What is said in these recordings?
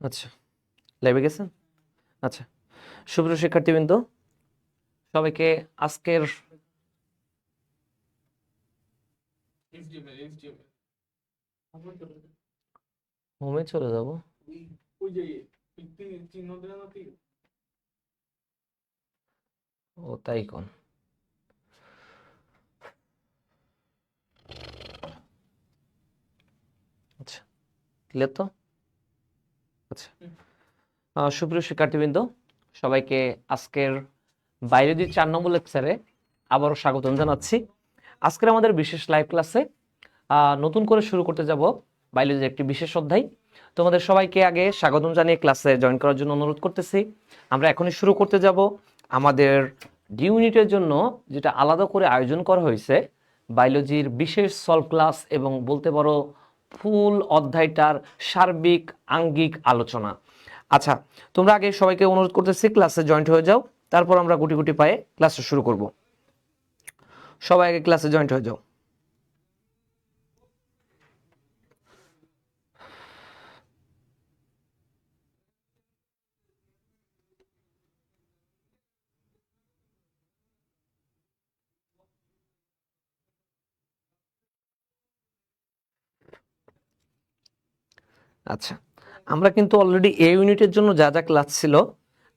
আচ্ছা, লাইভে গেছেন? আচ্ছা, সুপ্রিয় শিক্ষার্থীবৃন্দ, সবাইকে আজকের হোমে চলে যাব। ও তাই কোন? আচ্ছা, ক্লিয়ার তো? আচ্ছা, সুপ্রিয় শিক্ষার্থীবৃন্দ, সবাইকে আজকের বায়োলজি 4 নম্বর লেকচারে আবারও স্বাগতম জানাচ্ছি। আজকের আমাদের বিশেষ লাইভ ক্লাসে নতুন করে শুরু করতে যাব বায়োলজির একটি বিশেষ অধ্যায়। তোমাদের সবাইকে আগে স্বাগতম জানিয়ে ক্লাসে জয়েন করার জন্য অনুরোধ করতেছি। আমরা এখনই শুরু করতে যাব আমাদের ডি ইউনিটের জন্য যেটা আলাদা করে আয়োজন করা হয়েছে, বায়োলজির বিশেষ সলভ ক্লাস এবং বলতে পারো ফুল অধ্যায়টার সার্বিক আঙ্গিক আলোচনা। আচ্ছা, তোমরা আগে সবাইকে অনুরোধ করতেছি ক্লাসে জয়েন্ট হয়ে যাও, তারপর আমরা গুটি গুটি পায়ে ক্লাসটা শুরু করব। সবাই আগে ক্লাসে জয়েন্ট হয়ে যাও। আচ্ছা, আমরা কিন্তু অলরেডি এ ইউনিটের জন্য যা যা ক্লাস ছিল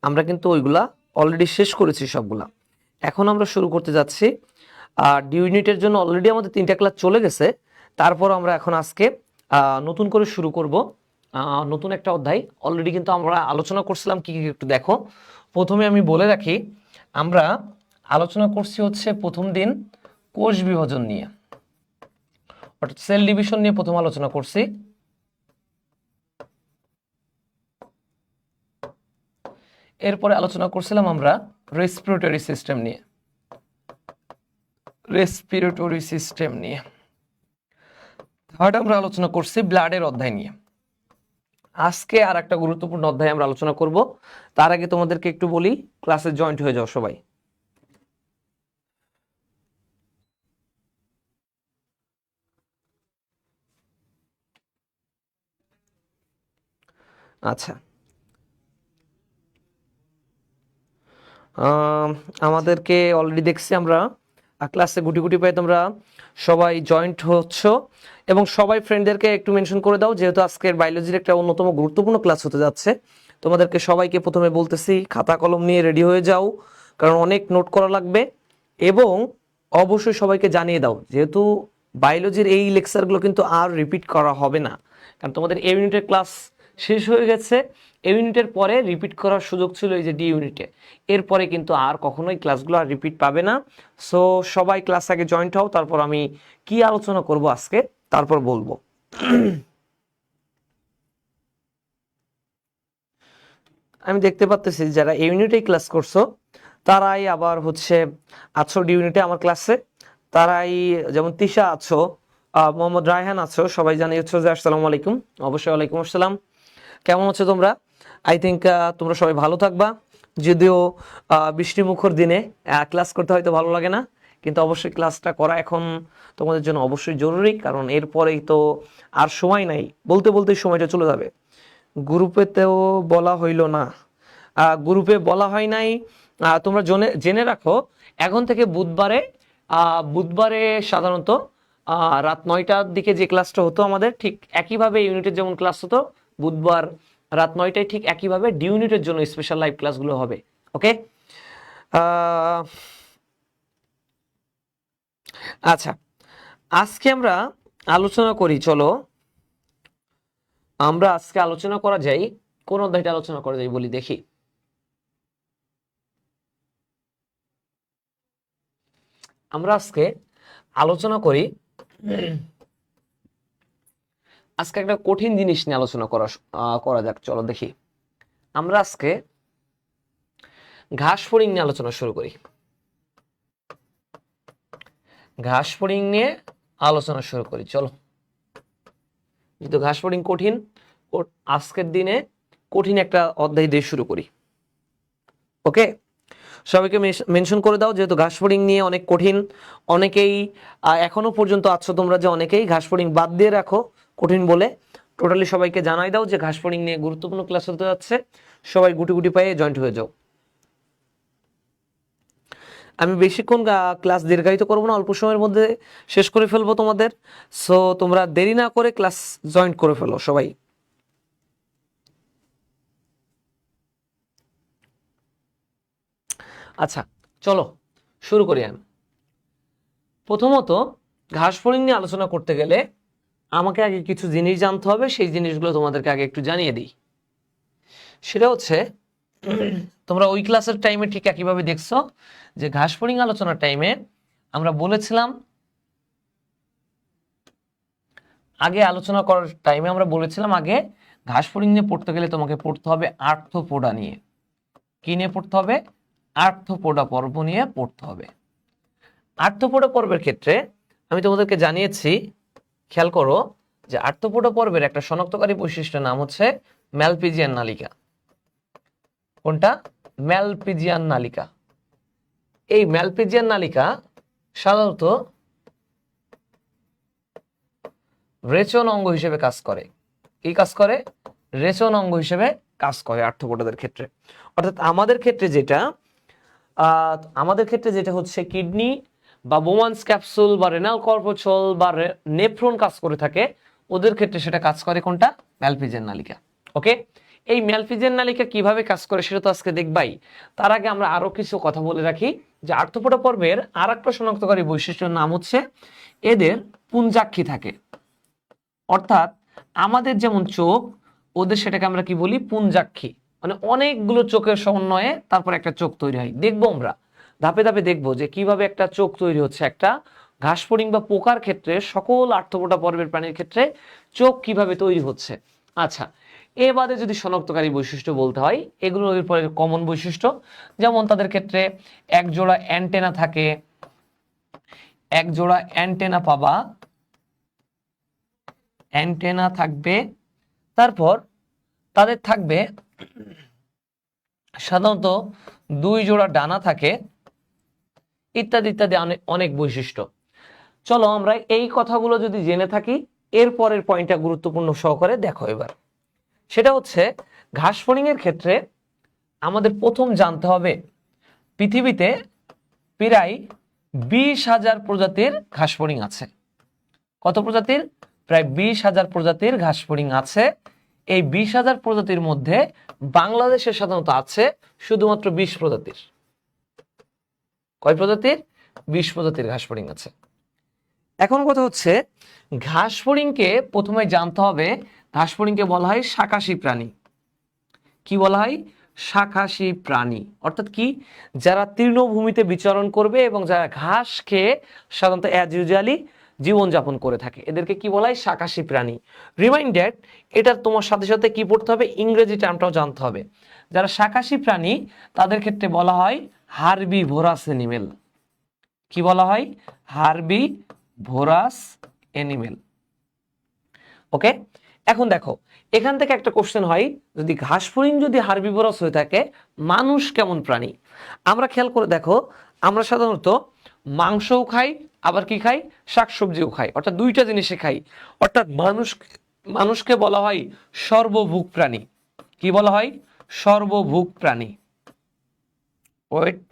আমরা কিন্তু ওইগুলা অলরেডি শেষ করেছি সবগুলা। এখন আমরা শুরু করতে যাচ্ছি ডি ইউনিটের জন্য অলরেডি আমাদের 3টা ক্লাস চলে গেছে। তারপর আমরা এখন আজকে নতুন করে শুরু করব নতুন একটা অধ্যায়। অলরেডি কিন্তু আমরা আলোচনা করছিলাম কি কি একটু দেখো। প্রথমে আমি বলে রাখি, আমরা আলোচনা করছি হচ্ছে প্রথম দিন কোষ বিভাজন নিয়ে, অর্থাৎ সেল ডিভিশন নিয়ে প্রথম আলোচনা করছি। এরপরে আলোচনা করছিলাম আমরা রেসপিরেটরি সিস্টেম নিয়ে, থার্ড আমরা আলোচনা করছি ব্লাডের অধ্যায় নিয়ে। আজকে আর একটা গুরুত্বপূর্ণ অধ্যায় আমরা আলোচনা করব। তার আগে তোমাদেরকে একটু বলি, ক্লাসে জয়েন্ট হয়ে যাও সবাই। আচ্ছা, আমাদেরকে অলরেডি দেখছি আমরা ক্লাসে গুটি গুটি পাই তোমরা সবাই জয়েন্ট হচ্ছ, এবং সবাই ফ্রেন্ডদেরকে একটু মেনশন করে দাও, যেহেতু আজকের বায়োলজির একটা অন্যতম গুরুত্বপূর্ণ ক্লাস হতে যাচ্ছে। তোমাদেরকে সবাইকে প্রথমে বলতেছি খাতা কলম নিয়ে রেডি হয়ে যাও, কারণ অনেক নোট করা লাগবে। এবং অবশ্যই সবাইকে জানিয়ে দাও, যেহেতু বায়োলজির এই লেকচারগুলো কিন্তু আর রিপিট করা হবে না, কারণ তোমাদের এ ইউনিটের ক্লাস শেষ হয়ে গেছে। এ ইউনিটের পরে রিপিট করার সুযোগ ছিল এই যে ডি ইউনিটে, এরপরে কিন্তু আর কখনোই ক্লাসগুলো আর রিপিট পাবে না। সো সবাই ক্লাস আগে জয়েন্ট হও, তারপর আমি কি আলোচনা করব আজকে তারপর বলবো। আমি দেখতে পাচ্ছি যারা এই ইউনিটে ক্লাস করছো তারাই আবার হচ্ছে আছো ডি ইউনিটে আমার ক্লাসে, তারাই যেমন তিশা আছো, মোহাম্মদ রায়হান আছো, সবাই জানিয়ে হচ্ছে যে আসসালামু আলাইকুম। অবশ্যই ওয়ালাইকুম আসসালাম। কেমন আছো তোমরা? আই থিঙ্ক তোমরা সবাই ভালো থাকবা। যদিও বৃষ্টিমুখর দিনে ক্লাস করতে হয়তো ভালো লাগে না, কিন্তু অবশ্যই ক্লাসটা করা এখন তোমাদের জন্য অবশ্যই জরুরি, কারণ এরপরেই তো আর সময় নাই, বলতে বলতেই সময়টা চলে যাবে। গ্রুপেতেও বলা হইল না, গ্রুপে বলা হয় নাই। তোমরা জেনে রাখো, এখন থেকে বুধবারে সাধারণত রাত 9টার দিকে যে ক্লাসটা হতো আমাদের, ঠিক একইভাবে ইউনিটের যেমন ক্লাস হতো বুধবার রাত 9টায়, ঠিক একইভাবে ডি ইউনিটের জন্য স্পেশাল লাইভ ক্লাসগুলো হবে। ওকে, আচ্ছা, আজকে আমরা আলোচনা করি, চলো আমরা আজকে আলোচনা করা যাই কোন অধ্যায়টা আলোচনা করা যাই বলি দেখি। আমরা আজকে আলোচনা করি, আজকে একটা কঠিন জিনিস নিয়ে আলোচনা করা যাক, চলো দেখি। আমরা আজকে ঘাস ফড়িং নিয়ে আলোচনা শুরু করি। ঘাস ফড়িং নিয়ে আলোচনা শুরু করি। চলো, যেহেতু ঘাস ফড়িং কঠিন, আজকের দিনে কঠিন একটা অধ্যায় দিয়ে শুরু করি। ওকে, সবাইকে মেনশন করে দাও, যেহেতু ঘাস ফড়িং নিয়ে অনেক কঠিন। অনেকেই এখনো পর্যন্ত আছো তোমরা যে অনেকেই ঘাস ফড়িং বাদ দিয়ে রাখো কঠিন বলে। টোটালি সবাইকে জানাই দাও যে ঘাস ফড়িং নিয়ে গুরুত্বপূর্ণ ক্লাস হতে যাচ্ছে, সবাই গুটি গুটি পায়ে জয়েন্ট হয়ে যাও। আমি বেশিক্ষণ ক্লাস দীর্ঘায়িত করবো না, অল্প সময়ের মধ্যে শেষ করে ফেলবো তোমাদের। সো তোমরা দেরি না করে ক্লাস জয়েন করে ফেলো সবাই। আচ্ছা চলো শুরু করি। আমি প্রথমত ঘাস ফড়িং নিয়ে আলোচনা করতে গেলে আমাকে আগে কিছু জিনিস জানতে হবে, সেই জিনিসগুলো তোমাদেরকে আগে একটু জানিয়ে দিই। সেটা হচ্ছে, তোমরা ওই ক্লাসের টাইমে ঠিক একইভাবে দেখছো যে ঘাস ফড়িং আলোচনার টাইমে আমরা বলেছিলাম, আগে আলোচনা করার টাইমে আমরা বলেছিলাম আগে ঘাস ফড়িং নিয়ে পড়তে গেলে তোমাকে পড়তে হবে আর্থ্রোপোডা নিয়ে। কি নিয়ে পড়তে হবে? আর্থ্রোপোডা পর্ব নিয়ে পড়তে হবে। আর্থ্রোপোডা পর্বের ক্ষেত্রে আমি তোমাদেরকে জানিয়েছি, খেয়াল করো যে আর্থ্রোপোডা পর্বের একটা শনাক্তকারী বৈশিষ্ট্যের নাম হচ্ছে ম্যালপিজিয়ান নালিকা। কোনটা? ম্যালপিজিয়ান নালিকা। এই ম্যালপিজিয়ান নালিকা সাধারণত রেচন অঙ্গ হিসেবে কাজ করে। কি কাজ করে? রেচন অঙ্গ হিসেবে কাজ করে আর্থ্রোপোডাদের ক্ষেত্রে। অর্থাৎ আমাদের ক্ষেত্রে যেটা হচ্ছে কিডনি বা বোমান্স ক্যাপসুল বা রেনাল কর্পোচল বা নেফ্রন কাজ করে থাকে, ওদের ক্ষেত্রে সেটা কাজ করে কোনটা? ম্যালপিজিয়ান নালিকা। ওকে, এই ম্যালপিজিয়ান নালিকা কিভাবে কাজ করে সেটা তো আজকে দেখবাই। তার আগে আমরা আরো কিছু কথা বলে রাখি যে আর্থ্রোপোডা পর্বের আর একটা শনাক্তকারী বৈশিষ্ট্যের নাম হচ্ছে এদের পুঞ্জাক্ষী থাকে। অর্থাৎ আমাদের যেমন চোখ, ওদের সেটাকে আমরা কি বলি? পুঞ্জাক্ষী। মানে অনেকগুলো চোখের সমন্বয়ে তারপর একটা চোখ তৈরি হয়। দেখবো আমরা ধাপে ধাপে দেখবো যে কিভাবে একটা চোখ তৈরি হচ্ছে। একটা ঘাস ফড়িং বা পোকার ক্ষেত্রে, সকল আর্থ্রোপোডা পর্বের প্রাণীর ক্ষেত্রে চোখ কিভাবে তৈরি হচ্ছে। আচ্ছা, এ বাদে যদি শনাক্তকারী বৈশিষ্ট্য বলতে হয়, এগুলো এর পরে কমন বৈশিষ্ট্য, যেমন তাদের ক্ষেত্রে এক জোড়া অ্যান্টেনা থাকে, এক জোড়া অ্যান্টেনা পাবা, অ্যান্টেনা থাকবে। তারপর তাদের থাকবে সাধারণত দুই জোড়া ডানা থাকে, ইত্যাদি ইত্যাদি অনেক বৈশিষ্ট্য। চলো আমরা এই কথাগুলো যদি জেনে থাকি, এর পরের পয়েন্টটা গুরুত্বপূর্ণ সহকারে দেখো এবার। সেটা হচ্ছে ঘাস ফড়িং এর ক্ষেত্রে আমাদের প্রথম জানতে হবে পৃথিবীতে প্রায় 20,000 প্রজাতির ঘাস ফড়িং আছে। কত প্রজাতির? প্রায় 20,000 প্রজাতির ঘাস ফড়িং আছে। এই 20,000 প্রজাতির মধ্যে বাংলাদেশে সাধারণত আছে শুধুমাত্র 20 প্রজাতির। কয় প্রজাতির? 20 প্রজাতির ঘাস ফড়িং আছে। এখন কথা হচ্ছে, ঘাস ফড়িংকে প্রথমে জানতে হবে, ঘাস ফড়িংকে বলা হয় শাকাশী প্রাণী। কি বলা হয়? শাকাশী প্রাণী। অর্থাৎ কি? যারা তৃণভূমিতে বিচরণ করবে এবং যারা ঘাস খেয়ে সাধারণত অ্যাজ ইউজুয়ালি জীবনযাপন করে থাকে, এদেরকে কি বলা হয়? শাকাশী প্রাণী। রিমাইন্ডেড, এটা তোমার সাথে সাথে কি পড়তে হবে? ইংরেজি টার্মটাও জানতে হবে। যারা শাকাশী প্রাণী তাদের ক্ষেত্রে বলা হয় হার্বিভোরাস অ্যানিমেল। কি বলা হয়? Herbivorous animal. ওকে, এখন দেখো এখান থেকে একটা কোশ্চেন হয়, যদি ঘাস ফড়িং যদি হার্বিভোরাস হয়ে থাকে, মানুষ কেমন প্রাণী? আমরা খেয়াল করে দেখো, আমরা সাধারণত মাংসও খাই, আবার কি খাই? শাকসবজিও খাই, অর্থাৎ দুইটা জিনিসই খাই। অর্থাৎ মানুষকে বলা হয় সর্বভুক প্রাণী। কি বলা হয়? সর্বভুক প্রাণী। ওয়েট,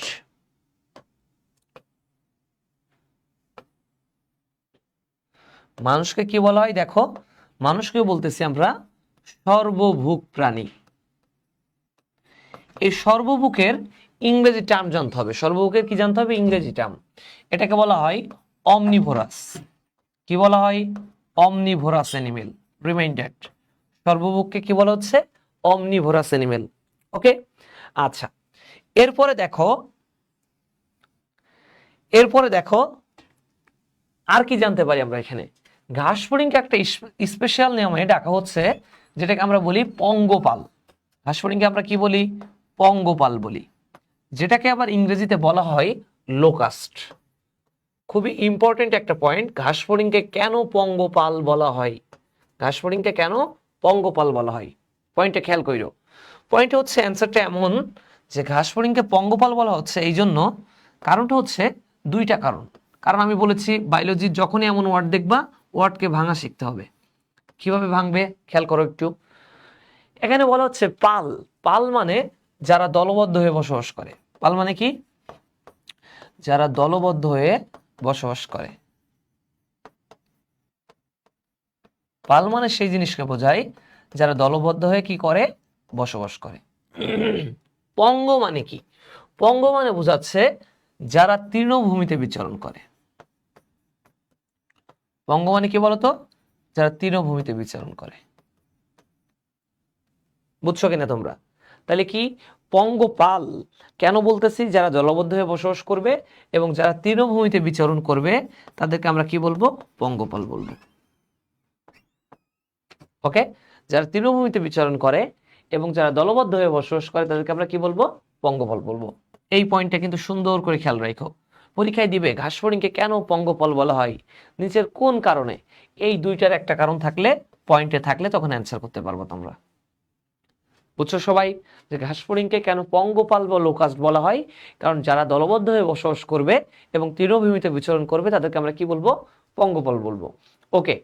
মানুষকে কি বলা হয়? দেখো, মানুষকে বলতেছি আমরা সর্বভুক প্রাণী। এই সর্বভুকের ইংরেজি টার্ম জানতে হবে। সর্বভুকের কি জানতে হবে? ইংরেজি টার্ম। এটাকে বলা হয় অমনিভোরাস। কি বলা হয়? Omnivorous animal. রিমাইন্ডেড, সর্বভুককে কি বলা হচ্ছে? Omnivorous animal. ওকে, আচ্ছা, এরপরে দেখো আর কি জানতে পারি আমরা এখানে? ঘাস ফড়িংকে একটা স্পেশাল নামে ডাকা হচ্ছে, যেটাকে আমরা বলি পঙ্গপাল। ঘাস ফড়িংকে আমরা কি বলি? পঙ্গপাল বলি, যেটাকে আবার ইংরেজিতে বলা হয় লোকাস্ট। খুবই ইম্পর্টেন্ট একটা পয়েন্ট, ঘাস ফড়িংকে কেন পঙ্গপাল বলা হয়? ঘাস ফড়িংকে কেন পঙ্গপাল বলা হয়? পয়েন্টটা খেয়াল কইরো। পয়েন্টটা হচ্ছে, অ্যান্সারটা এমন যে ঘাস ফড়িংকে পঙ্গপাল বলা হচ্ছে এই জন্য, কারণটা হচ্ছে দুইটা কারণ। কারণ আমি বলেছি বায়োলজির যখনই এমন ওয়ার্ড দেখবা, ওয়ার্ডকে ভাঙা শিখতে হবে। কিভাবে ভাঙবে খেয়াল করো একটু। এখানে বলা হচ্ছে পাল। পাল মানে যারা দলবদ্ধ হয়ে বসবাস করে। পাল মানে কি? যারা দলবদ্ধ হয়ে বসবাস করে। পাল মানে সেই জিনিসকে বোঝায় যারা দলবদ্ধ হয়ে কি করে? বসবাস করে। পঙ্গ মানে কি? পঙ্গ মানে বোঝাচ্ছে যারা তৃণভূমিতে বিচরণ করে। পঙ্গ মানে কি বলতো? যারা তৃণভূমিতে বিচরণ করে। বুঝছো কিনা তোমরা? তাহলে কি পঙ্গপাল কেন বলতেছি? যারা দলবদ্ধ হয়ে বসবাস করবে এবং যারা তৃণভূমিতে বিচরণ করবে তাদেরকে আমরা কি বলবো? পঙ্গপাল বলবো। ওকে, যারা তৃণভূমিতে বিচরণ করে এবং যারা দলবদ্ধ হয়ে বসবাস করে তাদেরকে আমরা কি বলবো? পঙ্গপাল বলবো। এই পয়েন্টটা কিন্তু সুন্দর করে খেয়াল রাখো। পরীক্ষায় দিবে ঘাস ফড়িংকে কেন পঙ্গপাল বলা হয়, নিচের কোন কারণে? এই দুইটার একটা কারণ থাকলে, পয়েন্টে থাকলে তখন অ্যান্সার করতে পারবো তোমরা। বুঝছো সবাই যে ঘাস ফড়িংকে কেন পঙ্গপাল বা লোকাস্ট বলা হয়? কারণ যারা দলবদ্ধ হয়ে বসবাস করবে এবং তৃণভূমিতে বিচরণ করবে তাদেরকে আমরা কি বলবো? পঙ্গপাল বলবো। ওকে,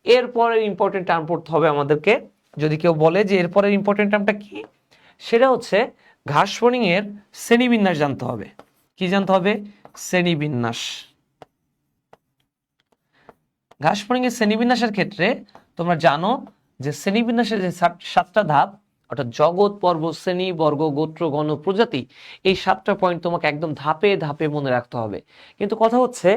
এরপরের ইম্পর্টেন্ট টার্ম পড়তে হবে আমাদেরকে। যদি কেউ বলে যে এরপরের ইম্পর্টেন্ট টার্মটা কি, সেটা হচ্ছে ঘাস ফড়িং এর শ্রেণীবিন্যাস জানতে হবে। কি জানতে হবে? শ্রেণীবিন্যাস। ঘাস ফড়িং এর শ্রেণীবিন্যাসের ক্ষেত্রে তোমরা জানো যে শ্রেণীবিন্যাসের যে 7টা ধাপ, অর্থাৎ জগৎ, পর্ব, শ্রেণী, বর্গ, গোত্র, গণ, প্রজাতি, এই 7টা পয়েন্ট তোমাকে একদম ধাপে ধাপে মনে রাখতে হবে। কিন্তু কথা হচ্ছে,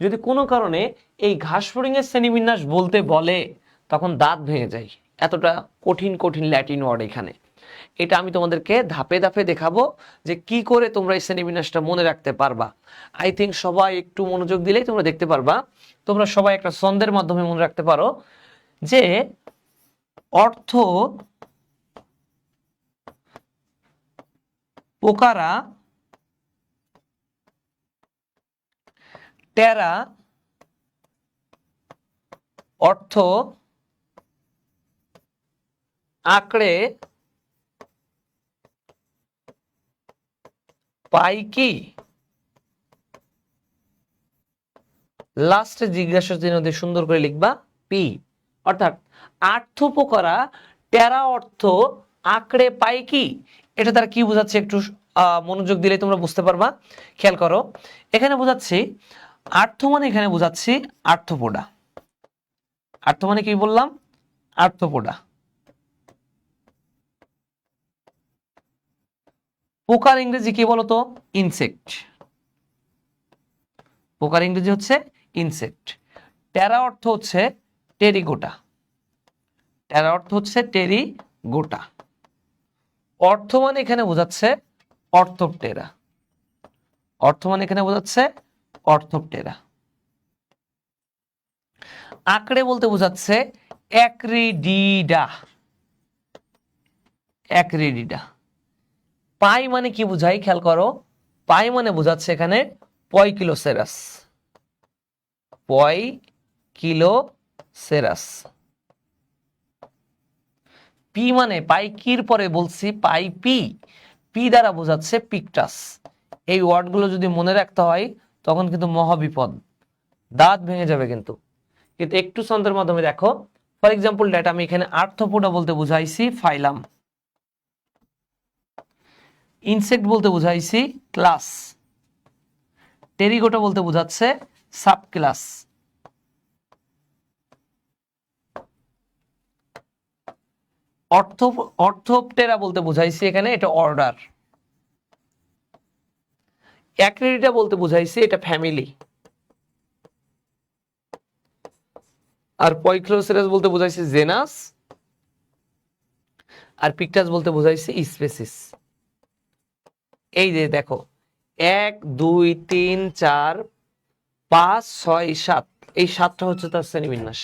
যদি কোনো কারণে এই ঘাস ফড়িং এর শ্রেণীবিন্যাস বলতে বলে তখন দাঁত ভেঙে যায়। এতটা কঠিন কঠিন ল্যাটিন ওয়ার্ড এখানে। এটা আমি তোমাদেরকে ধাপে ধাপে দেখাবো যে কি করে তোমরা এই শ্রেণীবিন্যাসটা মনে রাখতে পারবা। আই থিঙ্ক সবাই একটু মনোযোগ দিলেই তোমরা দেখতে পারবা। তোমরা সবাই একটা ছন্দের মাধ্যমে মনে রাখতে পারো যে অর্থ পোকারা টেরা অর্থ আঁকড়ে পাই কি? লাস্টে জিজ্ঞাসা চিহ্ন দিয়ে সুন্দর করে লিখবা পি। অর্থাৎ আর্থপোকারা টেরা অর্থ আঁকড়ে পায় কি? এটা তারা কি বোঝাচ্ছে একটু মনোযোগ দিলে তোমরা বুঝতে পারবা। খেয়াল করো, এখানে বোঝাচ্ছি আর্থ মানে, এখানে বোঝাচ্ছি আর্থপোডা। আর্থ মানে কি বললাম? আর্থপোডা। পোকার ইংরেজি কি বলতো? ইনসেক্ট। পোকার ইংরেজি হচ্ছে ইনসেক্ট। টেরা অর্থ হচ্ছে টেরিগোটা। টেরা অর্থ হচ্ছে টেরিগোটা। অর্থ মানে এখানে বোঝাচ্ছে অর্থপটেরা। অর্থ মানে এখানে বোঝাচ্ছে অর্থপটেরা। আঁকড়ে বলতে বোঝাচ্ছে অ্যাক্রিডিডা। অ্যাক্রিডিডা। পাই মানে কি বোঝাই খেয়াল করো। পাই মানে বোঝাচ্ছে এখানে পয়কিলোসেরাস। পয়কিলোসেরাস। পি মানে পাইকির পরে বলছি পাই পি, পি দ্বারা বোঝাচ্ছে পিকটাস। এই ওয়ার্ডগুলো যদি মনে রাখতে হয় তখন কিন্তু মহাবিপদ, দাঁত ভেঙে যাবে কিন্তু। কিন্তু একটু ছন্দের মাধ্যমে দেখো। ফর এক্সাম্পল দ্যাট আমি এখানে আর্থপোডা বলতে বুঝাইছি ফাইলাম, ইনসেক্ট বলতে বুঝাইছি ক্লাস, টেরিগোটা বলতে বুঝাচ্ছে সাব ক্লাস, অর্থপটেরা বলতে বুঝাইছি এখানে এটা অর্ডার, অ্যাক্রিডিটা বলতে বুঝাইছি এটা ফ্যামিলি, আর পয়ক্লোসেরাস বলতে বুঝাইছি জেনাস, আর পিকটাস বলতে বুঝাইছি স্পেসিস। এই যে দেখো 1 2 3 4 5 6 7, এই 7টা হচ্ছে তার শ্রেণীবিন্যাস।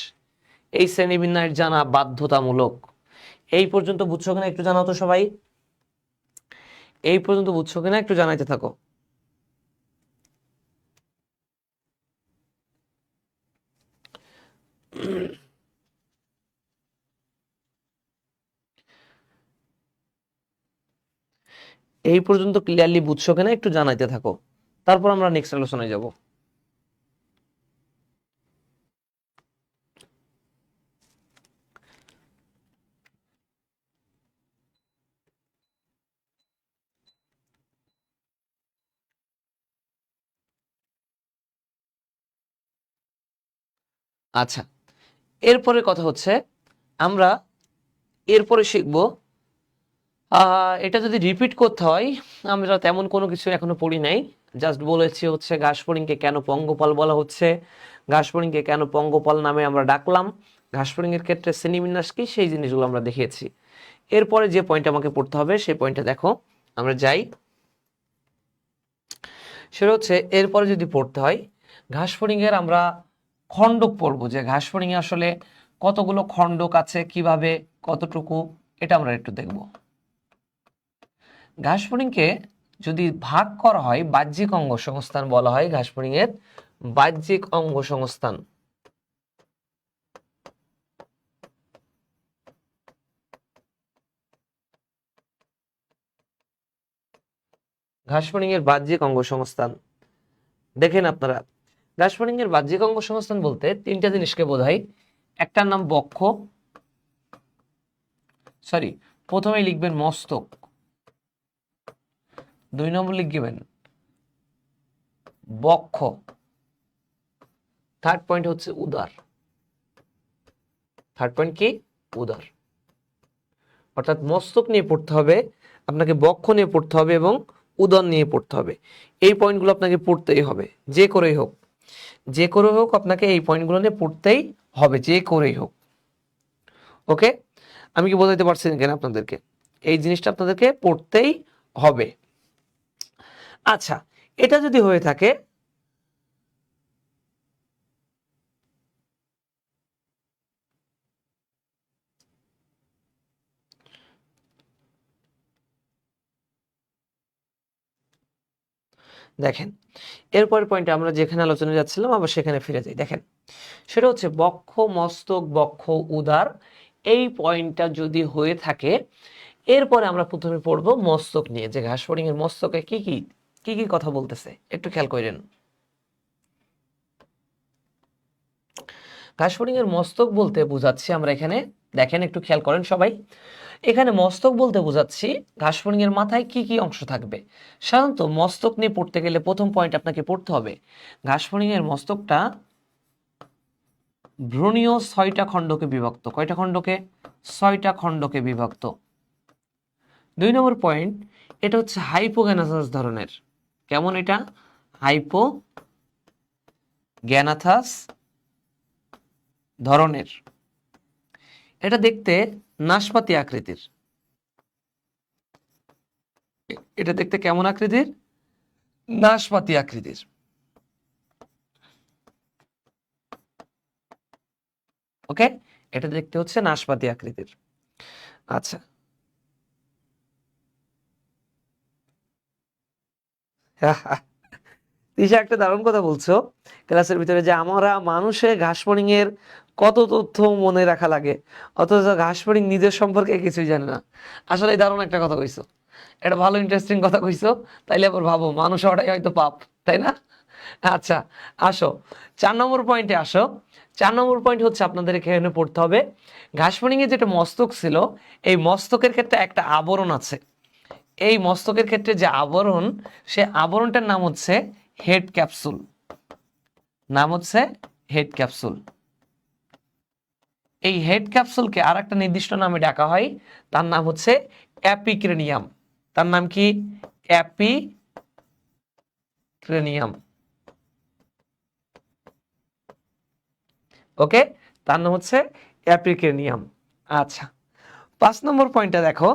এই শ্রেণীবিন্যাস জানা বাধ্যতামূলক। এই পর্যন্ত বুঝছো কিনা একটু জানাও তো সবাই। এই পর্যন্ত বুঝছো কিনা একটু জানাইতে থাকো। এই পর্যন্ত ক্লিয়ারলি বুঝছো কিনা একটু জানাইতে থাকো, তারপর আমরা নেক্সট আলোচনায় যাব। আচ্ছা, এরপরে কথা হচ্ছে আমরা এরপরে শিখবো এটা যদি রিপিট করতে হয়, আমরা তেমন কোনো কিছু এখনো পড়ি নাই, জাস্ট বলেছি হচ্ছে ঘাসফড়িংকে কেন পঙ্গপাল বলা হচ্ছে, ঘাসফড়িংকে কেন পঙ্গপাল নামে আমরা ডাকলাম, ঘাসফড়িংয়ের ক্ষেত্রে শ্রেণীবিন্যাস কি, সেই জিনিসগুলো আমরা দেখিয়েছি। এরপরে যে পয়েন্ট আমাকে পড়তে হবে সেই পয়েন্টটা দেখো, আমরা যাই। সেটা হচ্ছে এরপরে যদি পড়তে হয় ঘাসফড়িংয়ের আমরা খণ্ডক পড়ব, যে ঘাসফড়িংয়ে আসলে কতগুলো খণ্ডক আছে, কিভাবে কতটুকু, এটা আমরা একটু দেখব। ঘাসফড়িংকে যদি ভাগ করা হয় বাহ্যিক অঙ্গ সংস্থান বলা হয় ঘাসফড়িংয়ের বাহ্যিক অঙ্গ সংস্থান। ঘাসফড়িংয়ের বাহ্যিক অঙ্গ সংস্থান দেখেন আপনারা, ঘাসফড়িংয়ের বাহ্যিক অঙ্গ সংস্থান বলতে তিনটা জিনিসকে বোঝায়। একটার নাম বক্ষ, সরি প্রথমেই লিখবেন মস্তক, 2 নম্বর লিখবেন বক্ষ, থার্ড পয়েন্ট হচ্ছে উদর। থার্ড পয়েন্ট কি? উদর। অর্থাৎ মস্তক নিয়ে পড়তে হবে আপনাকে, বক্ষ নিয়ে পড়তে হবে এবং উদর নিয়ে পড়তে হবে। এই পয়েন্টগুলো আপনাকে পড়তেই হবে, যে করেই হোক, যে করে হোক আপনাকে এই পয়েন্টগুলো নিয়ে পড়তেই হবে, যে করেই হোক। ওকে, আমি কি বোঝাতে পারছি কেন আপনাদেরকে? এই জিনিসটা আপনাদেরকে পড়তেই হবে। আচ্ছা, এটা যদি হয়ে থাকে দেখেন, এরপরের পয়েন্টে আমরা যেখানে আলোচনায় যাচ্ছিলাম আবার সেখানে ফিরে যাই। দেখেন, সেটা হচ্ছে বক্ষ, মস্তক, বক্ষ, উদর, এই পয়েন্টটা যদি হয়ে থাকে এরপরে আমরা প্রথমে পড়বো মস্তক নিয়ে, যে ঘাসফড়িং এর মস্তকে কি কি কি কি কথা বলতেছে একটু খেয়াল করেন। ঘাসফড়িং এর মস্তক বলতে বোঝাচ্ছি আমরা এখানে, দেখেন একটু খেয়াল করেন সবাই, এখানে মস্তক বলতে বোঝাচ্ছি ঘাসফড়িং এর মাথায় কি কি অংশ থাকবে। সাধারণত মস্তক নিয়ে পড়তে গেলে প্রথম পয়েন্ট আপনাকে পড়তে হবে ঘাসফড়িং এর মস্তকটা ভ্রূণীয় 6টা খণ্ডকে বিভক্ত। কয়টা খণ্ডকে? 6টা খণ্ডকে বিভক্ত। 2 নম্বর পয়েন্ট, এটা হচ্ছে হাইপোগ্যানাথাস ধরনের। কেমন এটা? হাইপোগ্যানাথাস ধরনের। এটা দেখতে নাশপাতি আকৃতির। এটা দেখতে কেমন আকৃতির? নাশপাতি আকৃতির। ওকে, এটা দেখতে হচ্ছে নাশপাতি আকৃতির। আচ্ছা, তিশা একটা দারুণ কথা বলছো ক্লাসের ভিতরে, যে আমরা মানুষের ঘাসফড়িং এর কত তথ্য মনে রাখা লাগে, অথচ ঘাসফড়িং নিজের সম্পর্কে কিছুই জানে না। আসলে দারুণ একটা কথা কইছো, এটা ভালো ইন্টারেস্টিং কথা কইছো। তাইলে আবার ভাবো মানুষ হওয়াটাই হয়তো পাপ, তাই না? আচ্ছা, আসো 4 নম্বর পয়েন্টে আসো। 4 নম্বর পয়েন্ট হচ্ছে আপনাদের এখানে পড়তে হবে ঘাসফড়িং এর যেটা মস্তক ছিল, এই মস্তকের ক্ষেত্রে একটা আবরণ আছে। এই মস্তকের ক্ষেত্রে যে আবরণ, সে আবরণটার নাম হচ্ছে হেড ক্যাপসুল। নাম হচ্ছে হেড ক্যাপসুল। এই হেড ক্যাপসুলকে আর একটা নির্দিষ্ট নামে ডাকা হয়, তার নাম হচ্ছে অ্যাপিক্রেনিয়াম। তার নাম কি? অ্যাপিক্রেনিয়াম। ওকে, তার নাম হচ্ছে অ্যাপিক্রেনিয়াম। আচ্ছা, 5 নম্বর পয়েন্টটা দেখো।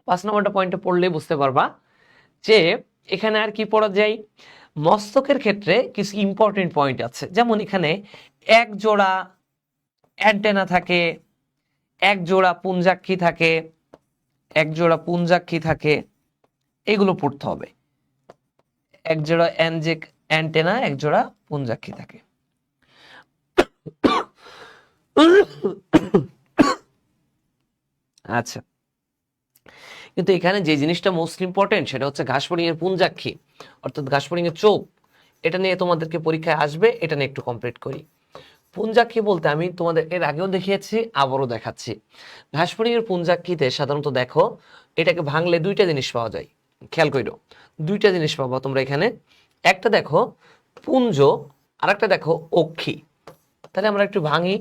5 নম্বরটা পয়েন্টটা পড়লেই বুঝতে পারবা যে এখানে আর কি পড়া যায়। মস্তকের ক্ষেত্রে কিছু ইম্পর্টেন্ট পয়েন্ট আছে, যেমন এখানে এক জোড়া অ্যান্টেনা থাকে, এক জোড়া পুঞ্জাক্ষী থাকে, এক জোড়া পুঞ্জাক্ষী থাকে, এগুলো পড়তে হবে। এক জোড়া অ্যান্টেনা, এক জোড়া পুঞ্জাক্ষী থাকে। আচ্ছা, কিন্তু এখানে যে জিনিসটা মোস্ট ইম্পর্টেন্ট সেটা হচ্ছে ঘাসফড়িং এর পুঞ্জাক্ষী, অর্থাৎ ঘাসফড়িং এর চোখ। এটা নিয়ে তোমাদেরকে পরীক্ষায় আসবে, এটা নিয়ে একটু কমপ্লিট করি। পুঞ্জাক্ষী বলতে আমি তোমাদের এর আগেও দেখিয়েছি, আবারও দেখাচ্ছি। ঘাসফড়িং এর পুঞ্জাক্ষীতে সাধারণত দেখো এটাকে ভাঙলে দুইটা জিনিস পাওয়া যায়, খেয়াল করো। দুইটা জিনিস পাবো তোমরা এখানে, একটা দেখো পুঞ্জ, আর একটা দেখো অক্ষী। তাহলে আমরা একটু ভাঙি।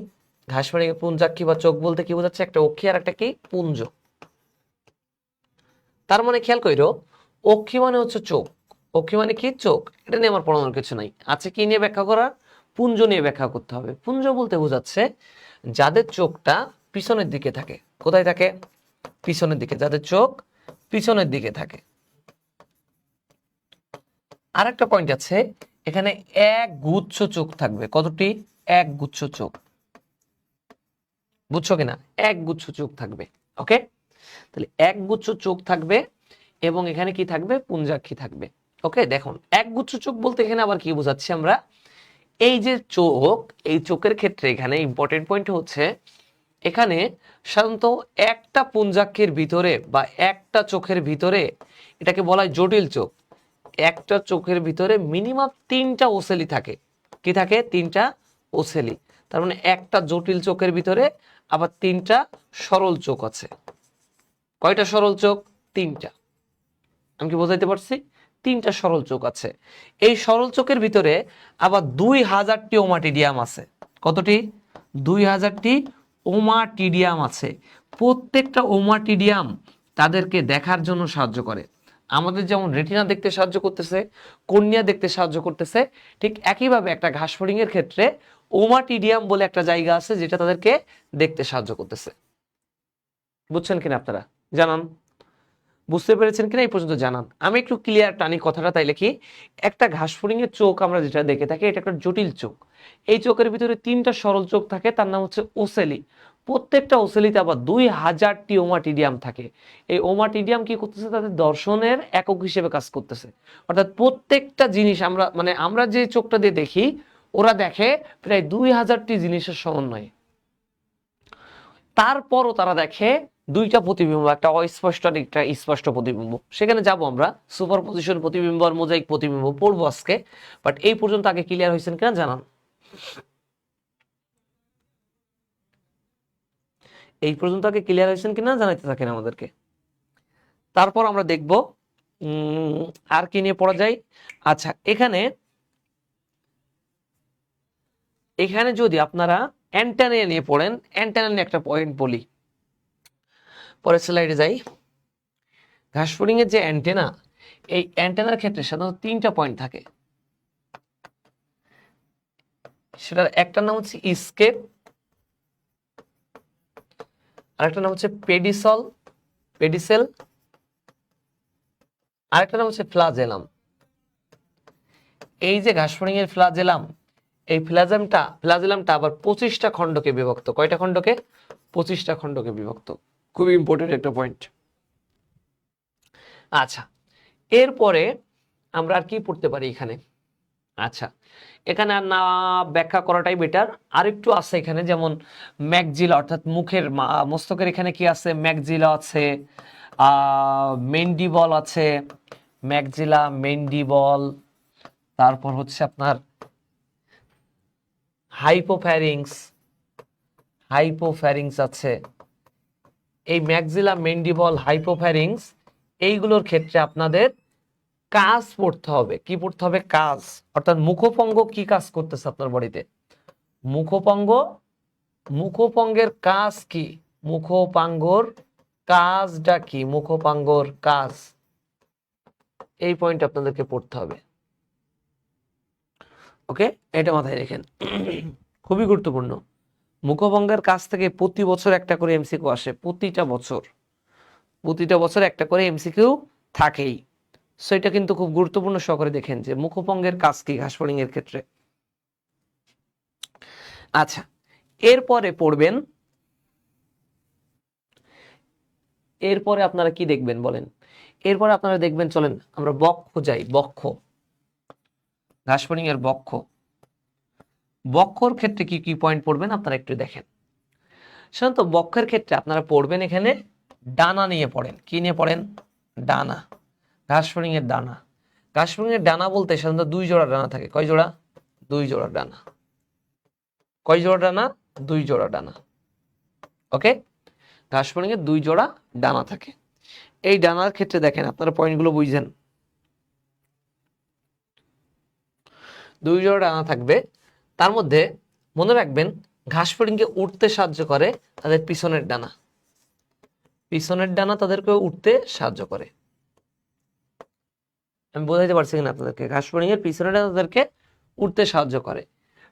ঘাসফড়িং এর পুঞ্জাক্ষী বা চোখ বলতে কি বোঝাচ্ছে? একটা অক্ষী আর একটা কি পুঞ্জ। তার মানে খেয়াল করো, অক্ষী মানে হচ্ছে চোখ, অক্ষী মানে কি চোখ। এটা নিয়ে আমার পড়ানোর কিছু নাই, আছে কি নিয়ে ব্যাখ্যা করার? পুঞ্জ নিয়ে ব্যাখ্যা করতে হবে। পুঞ্জ বলতে বোঝাচ্ছে যাদের চোখটা পিছনের দিকে থাকে। কোথায় থাকে? পিছনের দিকে, যাদের চোখ পিছনের দিকে থাকে। আর একটা পয়েন্ট আছে, এখানে এক গুচ্ছ চোখ থাকবে। কতটি? এক গুচ্ছ চোখ। বুঝছো কিনা? এক গুচ্ছ চোখ থাকবে। ওকে, তাহলে এক গুচ্ছ চোখ থাকবে এবং এখানে কি থাকবে? পুঞ্জাক্ষী থাকবে। ওকে, দেখুন এক গুচ্ছ চোখ বলতে এখানে আবার কি বোঝাচ্ছি আমরা? এই যে চোখ, এই চোখের ক্ষেত্রে এখানে ইম্পর্টেন্ট পয়েন্ট হচ্ছে এখানে সাধারণত একটা পুঞ্জাক্ষীর ভিতরে বা একটা চোখের ভিতরে, এটাকে বলা হয় জটিল চোখ, একটা চোখের ভিতরে মিনিমাম 3টা ওসেলি থাকে। কি থাকে? 3টা ওসেলি। তার মানে একটা জটিল চোখের ভিতরে আবার 3টা সরল চোখ আছে। কয়টা সরল চোখ? 3টা। আমি কি বোঝাইতে পারছি? 3টা সরল চোখ আছে। এই সরল চোখের ভিতরে আবার 2000টি ওমাটিডিয়াম আছে। কতটি? 2000টি ওমাটিডিয়াম আছে। প্রত্যেকটা ওমাটিডিয়াম তাদেরকে দেখার জন্য সাহায্য করে। আমাদের যেমন রেটিনা দেখতে সাহায্য করতেছে, কর্নিয়া দেখতে সাহায্য করতেছে, ঠিক একইভাবে একটা ঘাসফড়িং এর ক্ষেত্রে ওমাটিডিয়াম বলে একটা জায়গা আছে যেটা তাদেরকে দেখতে সাহায্য করতেছে। বুঝছেন কিনা আপনারা? জানান। বুঝতে পেরেছেন কিনা এই পর্যন্ত জানান। আমি একটু ক্লিয়ার টানি কথাটা, তাইলে কি একটা ঘাসফড়িং এর চোখ আমরা যেটা দেখে থাকি এটা একটা জটিল চোখ। এই চোখের ভিতরে 3টা সরল চোখ থাকে, তার নাম হচ্ছে ওসেলি। প্রত্যেকটা ওসেলিতে আবার 2000টি ওমাটিডিয়াম থাকে। এই ওমাটিডিয়াম কি করতেছে? তাদের দর্শনের একক হিসেবে কাজ করতেছে। অর্থাৎ প্রত্যেকটা জিনিস আমরা আমরা যে চোখটা দিয়ে দেখি, ওরা দেখে প্রায় 2000টি জিনিসের সমন্বয়ে। তারপরও তারা দেখে 2টা প্রতিবিম্ব, একটা অস্পষ্ট আর একটা স্পষ্ট প্রতিবিম্ব। সেখানে যাব আমরা, সুপারপজিশন প্রতিবিম্ব আর মোজাইক প্রতিবিম্ব পড়বো আজকে। বাট এই পর্যন্ত আগে ক্লিয়ার হয়েছেন কিনা জানান। এই পর্যন্ত আগে ক্লিয়ার হয়েছেন কিনা জানাইতে থাকেন আমাদেরকে। তারপর আমরা দেখব আর কি নিয়ে পড়া যায়। আচ্ছা, এখানে যদি আপনারা অ্যান্টেনা নিয়ে পড়েন, অ্যান্টেনা নিয়ে একটা পয়েন্ট বলি, পরের স্লাইডে যাই। ঘাসফড়িং এর যে অ্যান্টেনা, এই অ্যান্টেনার ক্ষেত্রে সাধারণত 3টা পয়েন্ট থাকে। সেটার একটার নাম হচ্ছে স্কেপ, আরেকটা নাম হচ্ছে পেডিসেল, আরেকটা নাম হচ্ছে ফ্লাজেলাম। এই যে ঘাসফড়িং এর ফ্লাজেলাম, এই ফ্লাজেলামটা আবার 25টা খণ্ডকে বিভক্ত। কয়টা খণ্ডকে? 25টা খণ্ডকে বিভক্ত। খুবই ইম্পর্টেন্ট একটা পয়েন্ট। আচ্ছা, এরপরে আমরা আর কি পড়তে পারি এখানে? আচ্ছা, এখানে আর না ব্যাখ্যা করাটাই বেটার। আরেকটু আছে এখানে, যেমন ম্যাকজিলা, অর্থাৎ মুখের মস্তকের এখানে কি আছে? ম্যাকজিলা আছে, মেন্ডিবল আছে, ম্যাকজিলা, মেন্ডিবল, তারপর হচ্ছে আপনার হাইপোফ্যারিংস আছে। এই ম্যাকজিলা, মেন্ডিবল, হাইপোফ্যারিংস, এইগুলোর ক্ষেত্রে আপনাদের কাজ পড়তে হবে। কি পড়তে হবে? কাজ। অর্থাৎ মুখপঙ্গ কি কাজ করতেছে আপনার বডিতে? মুখপঙ্গের কাজ কি? মুখপাঙ্গর কাজটা কি? মুখপাঙ্গর কাজ, এই পয়েন্ট আপনাদেরকে পড়তে হবে। ওকে, এটা মাথায় রেখেন, খুবই গুরুত্বপূর্ণ। মুখভঙ্গের কাছ থেকে প্রতি বছর একটা করে এমসিকিউ আসে। প্রতিটা বছর একটা করে এমসিকিউ থাকেই। সো এটা কিন্তু খুব গুরুত্বপূর্ণ সহকারে দেখেন যে মুখভঙ্গের কাজ কি ঘাসফড়িং এর ক্ষেত্রে। আচ্ছা, এরপরে পড়বেন, এরপরে আপনারা কি দেখবেন বলেন? এরপরে আপনারা দেখবেন, চলেন আমরা বক্ষ যাই। ঘাসফড়িং এর বক্ষর ক্ষেত্রে কি কি পয়েন্ট পড়বেন আপনারা একটু দেখেন। সাধারণত বক্ষের ক্ষেত্রে আপনারা পড়বেন এখানে ডানা নিয়ে পড়েন। কি নিয়ে পড়েন? ডানা, ঘাস ফড়িং এর ডানা। ঘাস ফড়িং এর ডানা বলতে সাধারণত 2 জোড়া ডানা থাকে। কয় জোড়া? 2 জোড়া ডানা। কয় জোড়া ডানা? 2 জোড়া ডানা। ওকে, ঘাস ফড়িং এর 2 জোড়া ডানা থাকে। এই ডানার ক্ষেত্রে দেখেন আপনারা পয়েন্টগুলো বুঝছেন, 2 জোড়া ডানা থাকবে। তার মধ্যে মনে রাখবেন ঘাস ফড়িংকে উঠতে সাহায্য করে তাদের পিছনের ডানা। পিছনের ডানা তাদেরকে উঠতে সাহায্য করে। আমি বোঝাইতে পারছি কিনা আপনাদেরকে? ঘাস ফড়িং এর পিছনের ডানা তাদেরকে উঠতে সাহায্য করে।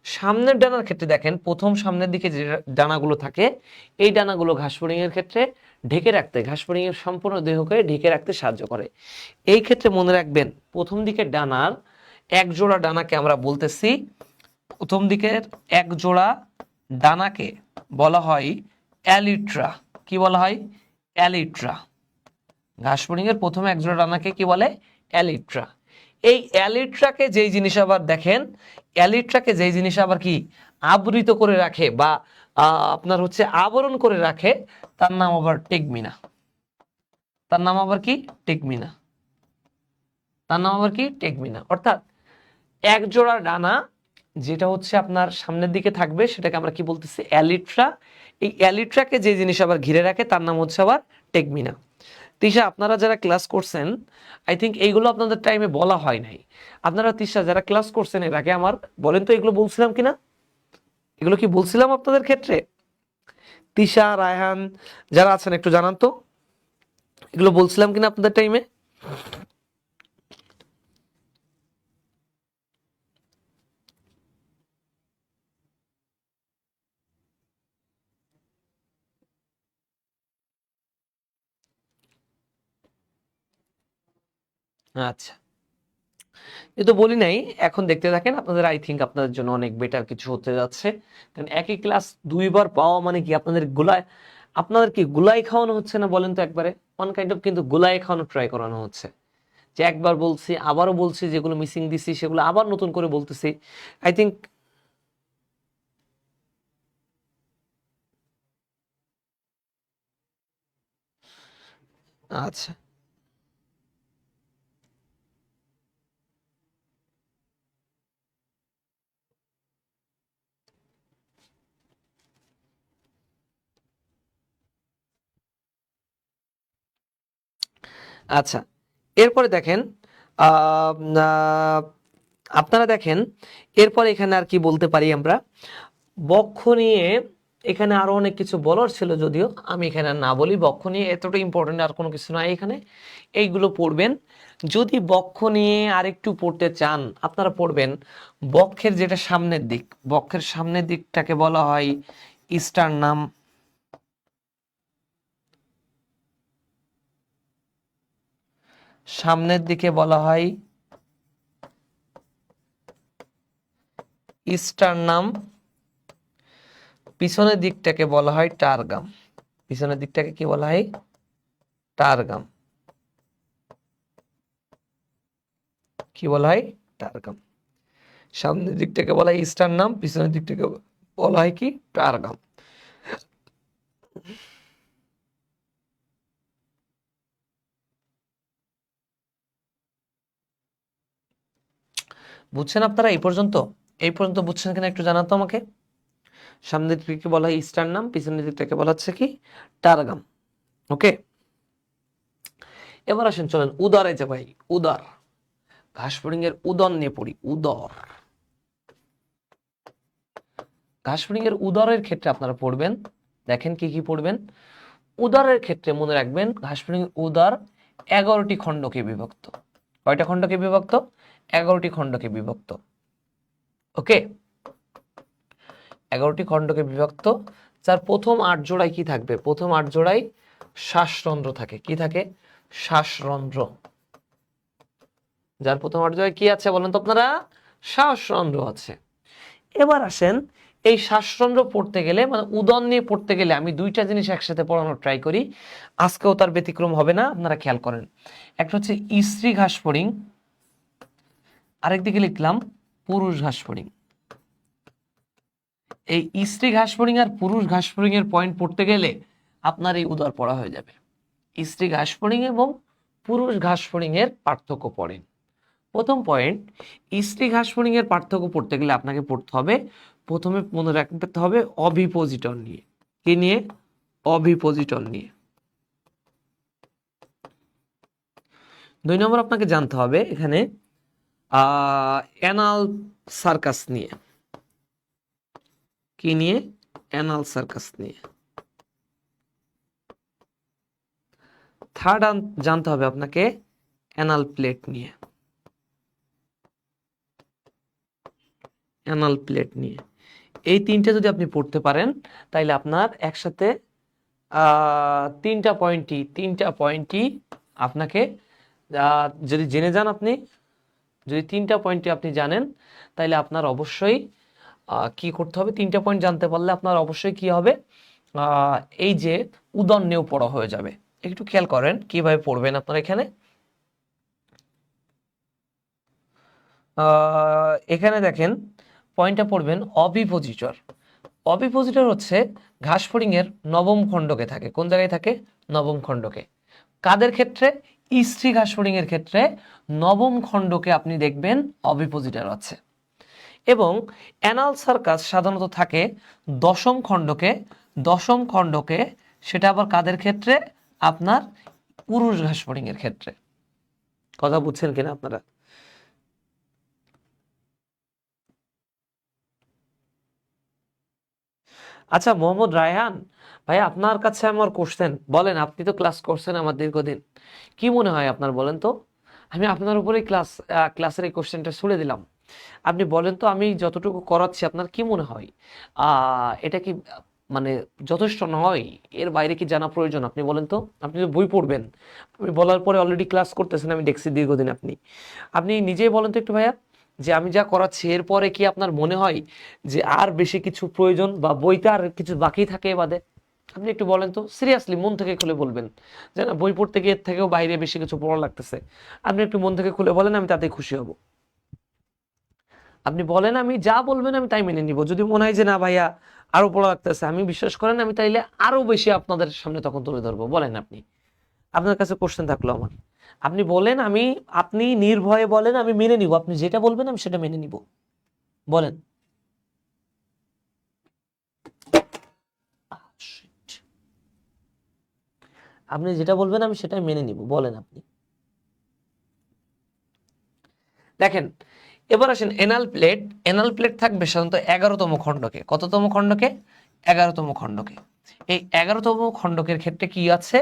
সামনের ডানার ক্ষেত্রে দেখেন প্রথম সামনের দিকে যে ডানাগুলো থাকে, এই ডানাগুলো ঘাস ফড়িং এর ক্ষেত্রে ঢেকে রাখতে, ঘাস ফড়িং এর সম্পূর্ণ দেহকে ঢেকে রাখতে সাহায্য করে। এই ক্ষেত্রে মনে রাখবেন প্রথম দিকের ডানার এক জোড়া ডানাকে আমরা বলতেছি, প্রথম দিকের এক জোড়া ডানাকে বলা হয় অ্যালিট্রা। কি বলা হয়? অ্যালিট্রা। ঘাস ফড়িং এর প্রথম এক জোড়া ডানাকে কি বলে? অ্যালিট্রা। এই অ্যালিট্রাকে যেই জিনিস আবার দেখেন, অ্যালিট্রাকে যেই জিনিস আবার কি আবৃত করে রাখে বা আপনার হচ্ছে আবরণ করে রাখে, তার নাম আবার টেগমিনা। তার নাম আবার কি? টেগমিনা। তার নাম আবার কি? টেগমিনা। অর্থাৎ এক জোড়া ডানা যেটা হচ্ছে আপনার সামনের দিকে থাকবে সেটাকে আমরা কি বলতেছি? অ্যালিট্রা। এই অ্যালিট্রাকে যে জিনিস আবার ঘিরে রাখে তার নাম হচ্ছে আবার টেগমিনা। তিশা, আপনারা যারা ক্লাস করছেন, আই থিঙ্ক এইগুলো আপনাদের টাইমে বলা হয় নাই। আপনারা তিশা যারা ক্লাস করছেন এর আগে, আমার বলেন তো এগুলো বলছিলাম কিনা? এগুলো কি বলছিলাম আপনাদের ক্ষেত্রে? তিশা, রায়হান যারা আছেন একটু জানান তো, এগুলো বলছিলাম কিনা আপনাদের টাইমে? আচ্ছা, এ তো বলি নাই। এখন দেখতে থাকেন, আপনাদের আই থিঙ্ক আপনাদের জন্য অনেক বেটার কিছু হতে যাচ্ছে। কারণ একই ক্লাস 2 বার পাওয়া মানে কি আপনাদের গুলায়, আপনাদের কি গুলাই খাওয়ানো হচ্ছে না বলেন তো একবারে? ওয়ান কাইন্ড অফ কিন্তু গুলাই খাওয়ানো ট্রাই করানো হচ্ছে। যে একবার বলছি আবারও বলছি, যেগুলো মিসিং দিছি সেগুলো আবার নতুন করে বলতেছি। আই থিঙ্ক আচ্ছা আচ্ছা, এরপরে দেখেন আহ, আহ, আপনারা দেখেন এরপরে এখানে আর কি বলতে পারি আমরা বক্ষ নিয়ে। এখানে আরো অনেক কিছু বলার ছিল, যদিও আমি এখানে আর না বলি। বক্ষ নিয়ে এতটা ইম্পর্টেন্ট আর কোনো কিছু নাই এখানে, এইগুলো পড়বেন। যদি বক্ষ নিয়ে আরেকটু পড়তে চান আপনারা পড়বেন বক্ষের যেটা সামনের দিক, বক্ষের সামনের দিকটাকে বলা হয় স্টার্নাম। সামনের দিকে বলা হয় স্টার্নাম, পিছনের দিকটাকে বলা হয় টারগাম। পিছনের দিকটাকে কি বলা হয়? টারগাম। কি বলা হয়? টারগাম। সামনের দিকটাকে বলা হয় স্টার্নাম, পিছনের দিকটাকে বলা হয় কি? টারগাম। বুঝছেন আপনারা এই পর্যন্ত? এই পর্যন্ত বুঝছেন কিনা একটু জানাতো আমাকে। সামনের দিকটাকে বলা হয় স্টার্নাম, পিছনের দিকটাকে বলা হচ্ছে কি? টারগাম। ওকে, এবার আসেন চলেন উদরে যে ভাই, উদর। ঘাস ফড়িং এর উদর নিয়ে পড়ি। উদর, ঘাস ফড়িং এর উদরের ক্ষেত্রে আপনারা পড়বেন, দেখেন কি কি পড়বেন। উদরের ক্ষেত্রে মনে রাখবেন ঘাস ফড়িং এর উদর 11টি খণ্ডকে বিভক্ত। কয়টা খণ্ডকে বিভক্ত? 11টি খণ্ডকে বিভক্ত। ওকে, 11টি খণ্ডকে বিভক্ত। যার প্রথম 8 জোড়ায় কি থাকবে? প্রথম 8 জোড়ায় শ্বাসরন্ধ্র থাকে। কি থাকে? শ্বাসরন্ধ্র। যার প্রথম 8 জোড়ায় কি আছে বলেন তো আপনারা? শ্বাসরন্ধ্র আছে। এবার আসেন এই শ্বাসরন্ধ্র পড়তে গেলে, মানে উদর নিয়ে পড়তে গেলে আমি দুইটা জিনিস একসাথে পড়ানোর ট্রাই করি। আজকেও তার ব্যতিক্রম হবে না, আপনারা খেয়াল করেন। একটা হচ্ছে স্ত্রী ঘাস ফড়িং, আরেকদিকে লিখলাম পুরুষ ঘাস ফড়িং। এই স্ত্রী ঘাসফড়িং আর পুরুষ ঘাসফড়িং এর পয়েন্ট পড়তে গেলে আপনার এই উদর পড়া হয়ে যাবে। স্ত্রী ঘাসফড়িং এবং পুরুষ ঘাসফড়িং এর পার্থক্য পড়েন। প্রথম পয়েন্ট, স্ত্রী ঘাসফড়িং এর পার্থক্য পড়তে গেলে আপনাকে পড়তে হবে, প্রথমে মনে রাখতে হবে অভিপোজিটর নিয়ে। কি নিয়ে? অভিপোজিটর নিয়ে। 2 নম্বর আপনাকে জানতে হবে এখানে অ্যানাল সার্কাস নিয়ে। কি নিয়ে? অ্যানাল সার্কাস নিয়ে। থার্ড জানতে হবে আপনাকে অ্যানাল প্লেট নিয়ে। অ্যানাল প্লেট নিয়ে এই 3টে যদি আপনি পড়তে পারেন তাহলে আপনার একসাথে 3টা পয়েন্টই আপনাকে যদি জেনে যান, আপনি যদি 3টা পয়েন্টই আপনি জানেন তাহলে আপনার অবশ্যই কি করতে হবে, 3টা পয়েন্ট জানতে পারলে আপনার অবশ্যই কি হবে, এই যে উদর নিয়েও পড়া হয়ে যাবে। একটু খেয়াল করেন কিভাবে পড়বেন আপনারা এখানে। এখানে দেখেন পয়েন্টটা পড়বেন অভিপোজিটর। অভিপোজিটর হচ্ছে ঘাসফড়িং এর নবম খণ্ডকে থাকে। কোন জায়গায় থাকে? নবম খণ্ডকে। কাদের ক্ষেত্রে? স্ত্রী ঘাসফড়িং এর ক্ষেত্রে নবম খণ্ডকে আপনি দেখবেন অভিপোজিটর আছে। এবং অ্যানাল সার্কাস সাধারণত থাকে দশম খণ্ডকে। দশম খণ্ডকে সেটা আবার কাদের ক্ষেত্রে? আপনার পুরুষ ঘাসফড়িং এর ক্ষেত্রে। কথা বুঝছেন কিনা আপনারা? আচ্ছা মোহাম্মদ রায়হান ভাই, আপনার কাছে আমার কোশ্চেন, বলেন, আপনি তো ক্লাস করছেন আমার দীর্ঘদিন, কি মনে হয় আপনার, বলেন তো। আমি আপনার উপরেই ক্লাসের এই কোশ্চেনটা ছুড়ে দিলাম। আপনি বলেন তো, আমি যতটুকু করাচ্ছি আপনার কি মনে হয় এটা কি মানে যথেষ্ট নয়? এর বাইরে কি জানা প্রয়োজন? আপনি বলেন তো। আপনি তো বই পড়বেন, আমি বলার পরে অলরেডি ক্লাস করতেছেন, আমি দেখছি দীর্ঘদিন। আপনি নিজেই বলেন তো একটু ভাইয়া, যে আমি যা করাচ্ছি এরপরে কি আপনার মনে হয় যে আর বেশি কিছু প্রয়োজন, বা বইতে আর কিছু বাকি থাকে এ বাদে? আপনি একটু বলেন তো, সিরিয়াসলি মন থেকে খুলে বলবেন, যে না বই পড়তে গিয়ে এর থেকেও বাইরে বেশি কিছু পড়া লাগতেছে। আপনি একটু মন থেকে খুলে বলেন, আমি তাতেই খুশি হব। আপনি বলেন, আমি যা বলবেন আমি তাই মেনে নিব। যদি মনে হয় যে না ভাইয়া আরো পড়া লাগতেছে, আমি বিশ্বাস করেন আমি তাইলে আরো বেশি আপনাদের সামনে তখন তুলে ধরবো। বলেন আপনি, আপনার কাছে কোশ্চেন থাকলো আমার, আপনি বলেন, আপনি নির্ভয়ে বলেন, আমি মেনে নিব। আপনি যেটা বলবেন আমি সেটা মেনে নিব। বলেন। আপনি যেটা বলবেন আমি সেটাই মেনে নিব। বলেন আপনি। দেখেন, এবার আসেন এনাল প্লেট। এনাল প্লেট থাকবে সাধারণত 11তম খণ্ডকে। কততম খণ্ডকে? 11তম খণ্ডকে। এই 11তম খণ্ডকের ক্ষেত্রে কি আছে?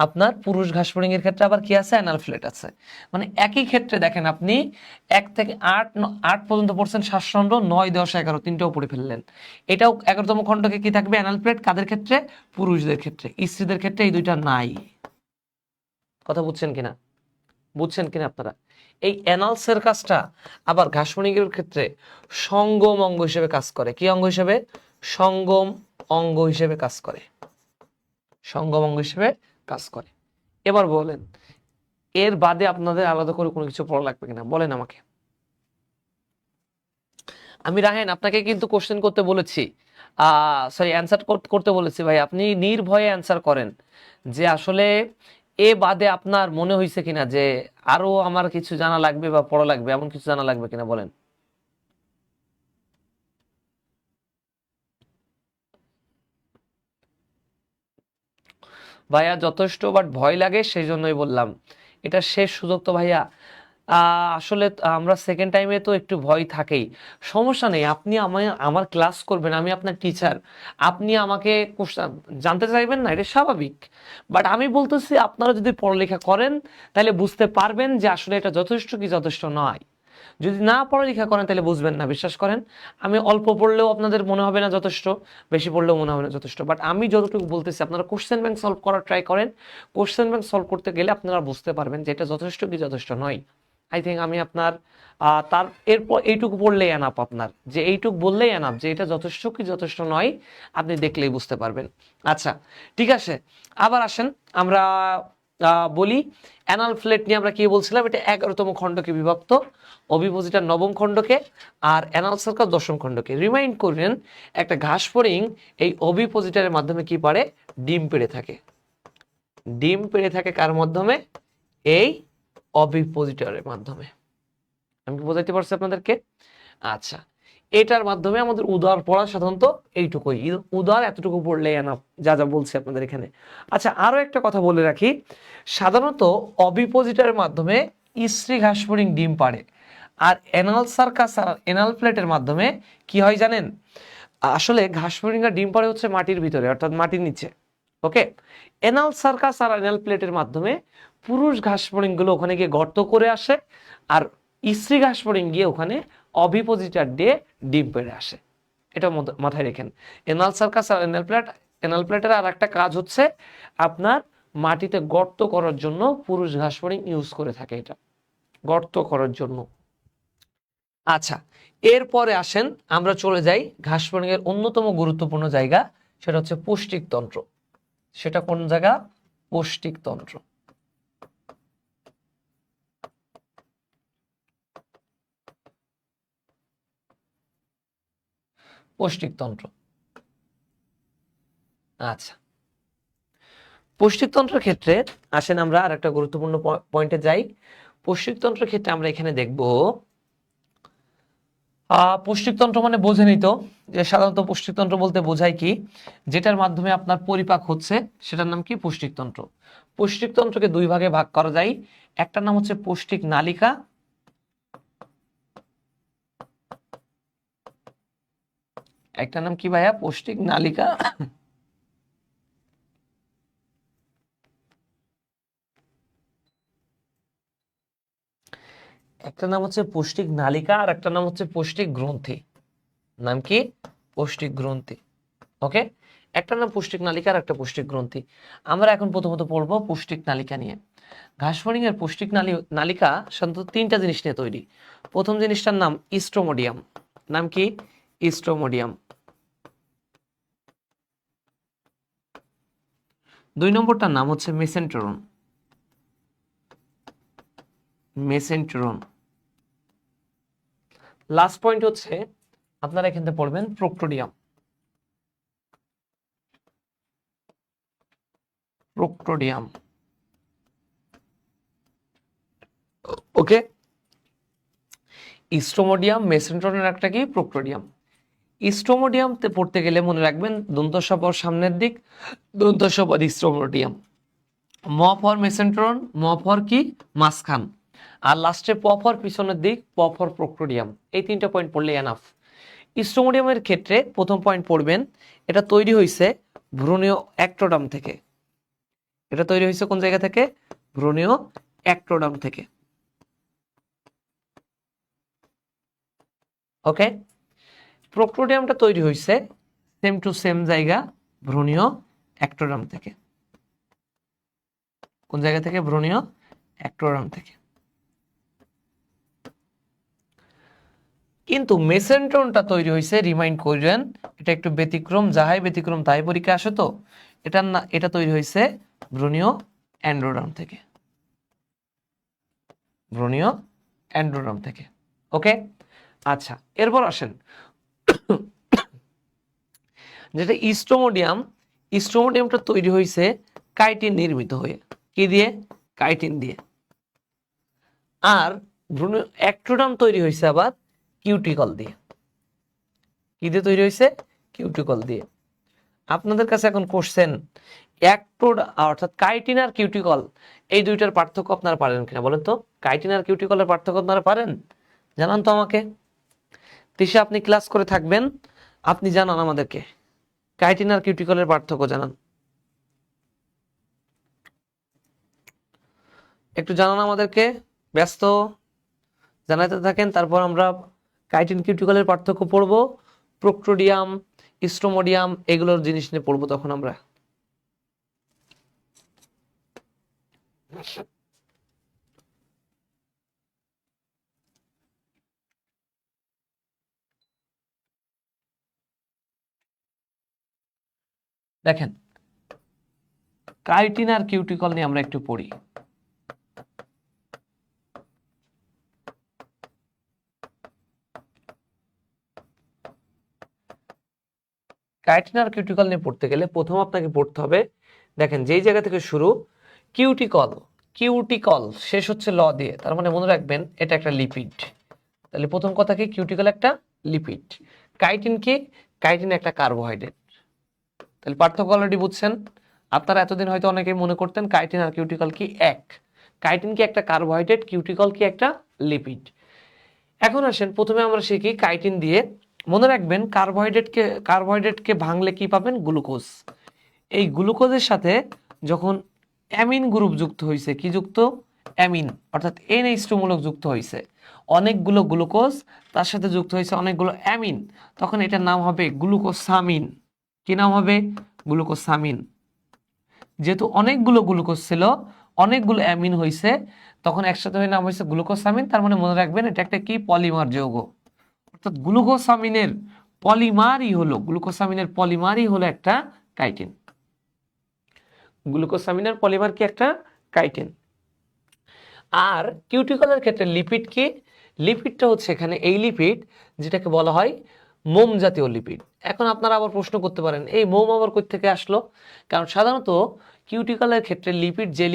আপনার পুরুষ ঘাসফড়িং এর ক্ষেত্রে আবার কি আছে? অ্যানাল প্লেট আছে। মানে একই ক্ষেত্রে দেখেন, আপনি 1 থেকে 8 পর্যন্ত পড়ছেন, 7 9 10 11 তিনটাও পড়ে ফেললেন। এটাও 11তম খণ্ডকে কি থাকবে? Anal plate. কাদের ক্ষেত্রে? পুরুষদের ক্ষেত্রে। স্ত্রীদের ক্ষেত্রে এই দুইটা নাই। কথা বুঝছেন কিনা? বুঝছেন কিনা আপনারা? এই অ্যানাল সার্কাসটা আবার ঘাসফড়িংয়ের ক্ষেত্রে সঙ্গম অঙ্গ হিসেবে কাজ করে। কি অঙ্গ হিসেবে? সঙ্গম অঙ্গ হিসেবে কাজ করে। সঙ্গম অঙ্গ হিসেবে কাজ করে। এবার বলেন, এর বাদে আপনাদের আলাদা করে কোনো কিছু পড়া লাগবে কিনা, বলেন আমাকে। আমি রাহেন আপনাকে কিন্তু কোশ্চেন করতে বলেছি, সরি অ্যান্সার করতে বলেছি ভাই। আপনি নির্ভয়ে অ্যান্সার করেন যে আসলে এ বাদে আপনার মনে হয়েছে কিনা যে আরো আমার কিছু জানা লাগবে বা পড়া লাগবে, এমন কিছু জানা লাগবে কিনা, বলেন। ভাইয়া যথেষ্ট, বাট ভয় লাগে, সেই জন্যই বললাম এটা শেষ সুযোগ তো ভাইয়া। আসলে আমরা সেকেন্ড টাইমে তো একটু ভয় থাকেই। সমস্যা নেই, আপনি আমার ক্লাস করবেন, আমি আপনার টিচার। আপনি আমাকে জানতে চাইবেন না, এটা স্বাভাবিক। বাট আমি বলতেছি, আপনারা যদি পড়ালেখা করেন তাহলে বুঝতে পারবেন যে আসলে এটা যথেষ্ট কি যথেষ্ট নয়। যদি না পড়ালেখা করেন তাহলে বুঝবেন না, বিশ্বাস করেন। আমি অল্প পড়লেও আপনাদের মনে হবে না যথেষ্ট, বেশি পড়লেও মনে হবে না যথেষ্ট। বাট আমি যতটুকু বলতেছি, আপনারা কোশ্চেন ব্যাংক সলভ করার ট্রাই করেন। কোশ্চেন ব্যাংক সলভ করতে গেলে আপনারা বুঝতে পারবেন যে এটা যথেষ্ট কি যথেষ্ট নয়। আই থিঙ্ক আমি আপনার তার এরপর এইটুকু পড়লেই এনাফ, আপনার যে এইটুকু বললেই এনাফ যে এটা যথেষ্ট কি যথেষ্ট নয়, আপনি দেখলেই বুঝতে পারবেন। আচ্ছা ঠিক আছে, আবার আসেন আমরা বলি, অ্যানাল ফ্লেট নিয়ে আমরা কি বলছিলাম, এটা 11তম খণ্ডকে বিভক্ত, অভিপোজিটার 9ম খণ্ডকে, আর অ্যানাল সার্কাস 10ম খণ্ডকে। রিমাইন্ড করবেন, একটা ঘাস ফড়িং এই অভিপোজিটারের মাধ্যমে কি পারে, ডিম পেড়ে থাকে। ডিম পেড়ে থাকে কার মাধ্যমে, এই অভিপোজিটরের মাধ্যমে। আমি কি বোঝাইতে পারছি আপনাদেরকে? আচ্ছা, এটার মাধ্যমে আমাদের উদার পড়া সাধারণত এইটুকুই, উদার এতটুকু পড়লে এনাফ, যা যা বলছি আপনাদের এখানে। আচ্ছা, আরো একটা কথা বলে রাখি, সাধারণত অভিপোজিটরের মাধ্যমে স্ত্রী ঘাস ফড়িং ডিম পাড়ে, আর এনাল সার্কাস আর এনাল প্লেটের মাধ্যমে কি হয় জানেন, আসলে ঘাস ফড়িংয়ের ডিম পাড়ে হচ্ছে মাটির ভিতরে, অর্থাৎ মাটির নিচে। ওকে, এনাল সার্কাস আর এনাল প্লেটের মাধ্যমে পুরুষ ঘাস ফড়িং গুলো ওখানে গিয়ে গর্ত করে আসে, আর স্ত্রী ঘাস ফড়িং গিয়ে ওখানে অভিপোজিটার দিয়ে ডিম পেড়ে আসে। এটা মাথায় রেখেন। এনাল সার্কাস আর এনাল প্লেটের আর একটা কাজ হচ্ছে আপনার মাটিতে গর্ত করার জন্য পুরুষ ঘাস ফড়িং ইউজ করে থাকে, এটা গর্ত করার জন্য। আচ্ছা, এরপরে আসেন আমরা চলে যাই ঘাস ফড়িং এর অন্যতম গুরুত্বপূর্ণ জায়গা, সেটা হচ্ছে পৌষ্টিক তন্ত্র। সেটা কোন জায়গা, পৌষ্টিক তন্ত্র। পৌষ্টিক তন্ত্র। আচ্ছা, পৌষ্টিকতন্ত্রের ক্ষেত্রে আসেন আমরা আর একটা গুরুত্বপূর্ণ পয়েন্টে যাই। পৌষ্টিকতন্ত্রের ক্ষেত্রে আমরা এখানে দেখব, পৌষ্টিকতন্ত্র মানে বোঝেনই তো, যে সাধারণত পৌষ্টিকতন্ত্র বলতে বোঝায় কি, যেটার মাধ্যমে আপনার পরিপাক হচ্ছে সেটার নাম কি, পৌষ্টিকতন্ত্র। পৌষ্টিকতন্ত্রকে দুই ভাগে ভাগ করা যায়, একটার নাম হচ্ছে পৌষ্টিক নালিকা, একটা নাম কি ভাইয়া, পৌষ্টিক নালিকা, একটা নাম হচ্ছে পৌষ্টিক নালিকা, আর একটা নাম হচ্ছে পৌষ্টিক গ্রন্থি। নাম কি, পৌষ্টিক গ্রন্থি। ওকে, একটা নাম পৌষ্টিক নালিকা আর একটা পৌষ্টিক গ্রন্থি। আমরা এখন প্রথমত পড়বো পৌষ্টিক নালিকা নিয়ে। ঘাস ফড়িং এর পৌষ্টিক নালিকা সাধারণত 3টা জিনিস নিয়ে তৈরি। প্রথম জিনিসটার নাম ইস্ট্রোমোডিয়াম। নাম কি, ইস্ট্রোমোডিয়াম। 2 নম্বরটার নাম হচ্ছে মেসেন্টেরন। মেসেন্টেরন। লাস্ট পয়েন্ট হচ্ছে আপনারা এখান থেকে পড়বেন প্রোক্টোডিয়াম। প্রোক্টোডিয়াম। ওকে, ইস্ট্রোমোডিয়াম, মেসেন্টেরনের একটা কি, প্রোক্টোডিয়াম। ইস্ট্রোমোডিয়ামতে পড়তে গেলে মনে রাখবেন দন্তস্ব পর সামনের দিক, দন্তস্ব পর ইস্ট্রোমোডিয়াম। ম ফর মেসেন্ট্রন, ম ফর কি, মাঝখান, আর লাস্টে প ফর পিছনের দিক, প ফর প্রোক্টোডিয়াম। এই 3টা পয়েন্ট পড়লে এনাফ। ইস্ট্রোমোডিয়ামের ক্ষেত্রে প্রথম পয়েন্ট পড়বেন, এটা তৈরি হয়েছে ভ্রূণীয় অ্যাক্টোডাম থেকে। এটা তৈরি হয়েছে কোন জায়গা থেকে, ভ্রূণীয় অ্যাক্টোডাম থেকে। ওকে, প্রোক্টোডিয়ামটা তৈরি হয়েছে সেম টু সেম জায়গা, ভ্রূণীয় অ্যাক্টোডাম থেকে। কোন জায়গা থেকে, ভ্রূণীয় অ্যাক্টোডাম থেকে। কিন্তু মেসেন্ট্রনটা তৈরি হয়েছে, রিমাইন্ড করেন, এটা একটু ব্যতিক্রম, যাহাই ব্যতিক্রম তাই পরীক্ষা আসে তো, এটা না, এটা তৈরি হয়েছে ভ্রূণীয় অ্যান্ড্রোডাম থেকে। ভ্রূণীয় অ্যান্ড্রোডাম থেকে। ওকে, আচ্ছা, এরপর আসেন যেটা ইস্ট্রোমোডিয়াম। ইস্ট্রোমোডিয়ামটা তৈরি হয়েছে কাইটিন নির্মিত হয়ে, কি দিয়ে, কাইটিন দিয়ে। আর ভ্রূণীয় অ্যাক্টোডাম তৈরি হয়েছে আবার কিউটিকল দিয়ে। কি দিয়ে তৈরি হয়েছে, কিউটিকল দিয়ে। আপনাদের কাছে এখন কোশ্চেন, অর্থাৎ কাইটিন আর কিউটিকল, এই দুইটার পার্থক্য আপনারা পারেন কিনা বলেন তো? কাইটিন আর কিউটিকলের পার্থক্য আপনারা পারেন? জানান তো আমাকে। তিশা, আপনি ক্লাস করে থাকবেন, আপনি জানান আমাদেরকে, কাইটিন আর কিউটিকলের পার্থক্য জানান, একটু জানান আমাদেরকে। ব্যস্ত, জানাতে থাকেন, তারপর আমরা কাইটিন কিউটিকলের পার্থক্য পড়বো, প্রোক্টোডিয়াম, ইস্ট্রোমোডিয়াম এগুলোর জিনিস নিয়ে পড়বো তখন আমরা। দেখেন, কাইটিন আর কিউটিকল নিয়ে আমরা একটু পড়ি। কাইটিন আর কিউটিকল নিয়ে পড়তে গেলে প্রথম আপনাকে পড়তে হবে, দেখেন যেই জায়গা থেকে শুরু, কিউটিকল, কিউটিকল শেষ হচ্ছে ল দিয়ে, তার মানে মনে রাখবেন এটা একটা লিপিড। তাহলে প্রথম কথা কি, কিউটিকল একটা লিপিড। কাইটিন কি, কাইটিন একটা কার্বোহাইড্রেট। তাহলে পার্থক্য অলরেডি বুঝছেন। আপনারা এতদিন হয়তো অনেকে মনে করতেন কাইটিন আর কিউটিকল কি এক। কাইটিন কি একটা কার্বোহাইড্রেট, কিউটিকল কি একটা লিপিড। এখন আসেন প্রথমে আমরা শিখি কাইটিন দিয়ে। মনে রাখবেন কার্বোহাইড্রেটকে ভাঙলে কি পাবেন, গ্লুকোজ। এই গ্লুকোজের সাথে যখন অ্যামিন গ্রুপ যুক্ত হয়েছে, কি যুক্ত, অ্যামিন, অর্থাৎ NH2 মূলক যুক্ত হয়েছে, অনেকগুলো গ্লুকোজ তার সাথে যুক্ত হয়েছে অনেকগুলো অ্যামিন, তখন এটার নাম হবে গ্লুকোসামিন। কি নাম হবে, গ্লুকোসামিন। যেহেতু অনেকগুলো গ্লুকোজ ছিল, অনেকগুলো অ্যামিন হয়েছে, তখন একসাথে হয়ে নাম হয়েছে গ্লুকোসামিন। তার মানে মনে রাখবেন এটা একটা কি, পলিমার যৌগ। অর্থাৎ গ্লুকোসামিনের পলিমারই হলো একটা কাইটিন। গ্লুকোসামিনের পলিমার কি, একটা কাইটিন। আর কিউটিকলের ক্ষেত্রে লিপিড কি, লিপিডটা হচ্ছে এখানে এই লিপিড যেটাকে বলা হয় মোম জাতীয় লিপিড। এখন আপনারা আবার প্রশ্ন করতে পারেন এই মোম আবার কই থেকে আসলো, কারণ সাধারণত কিউটিকলের ক্ষেত্রে লিপিড, যে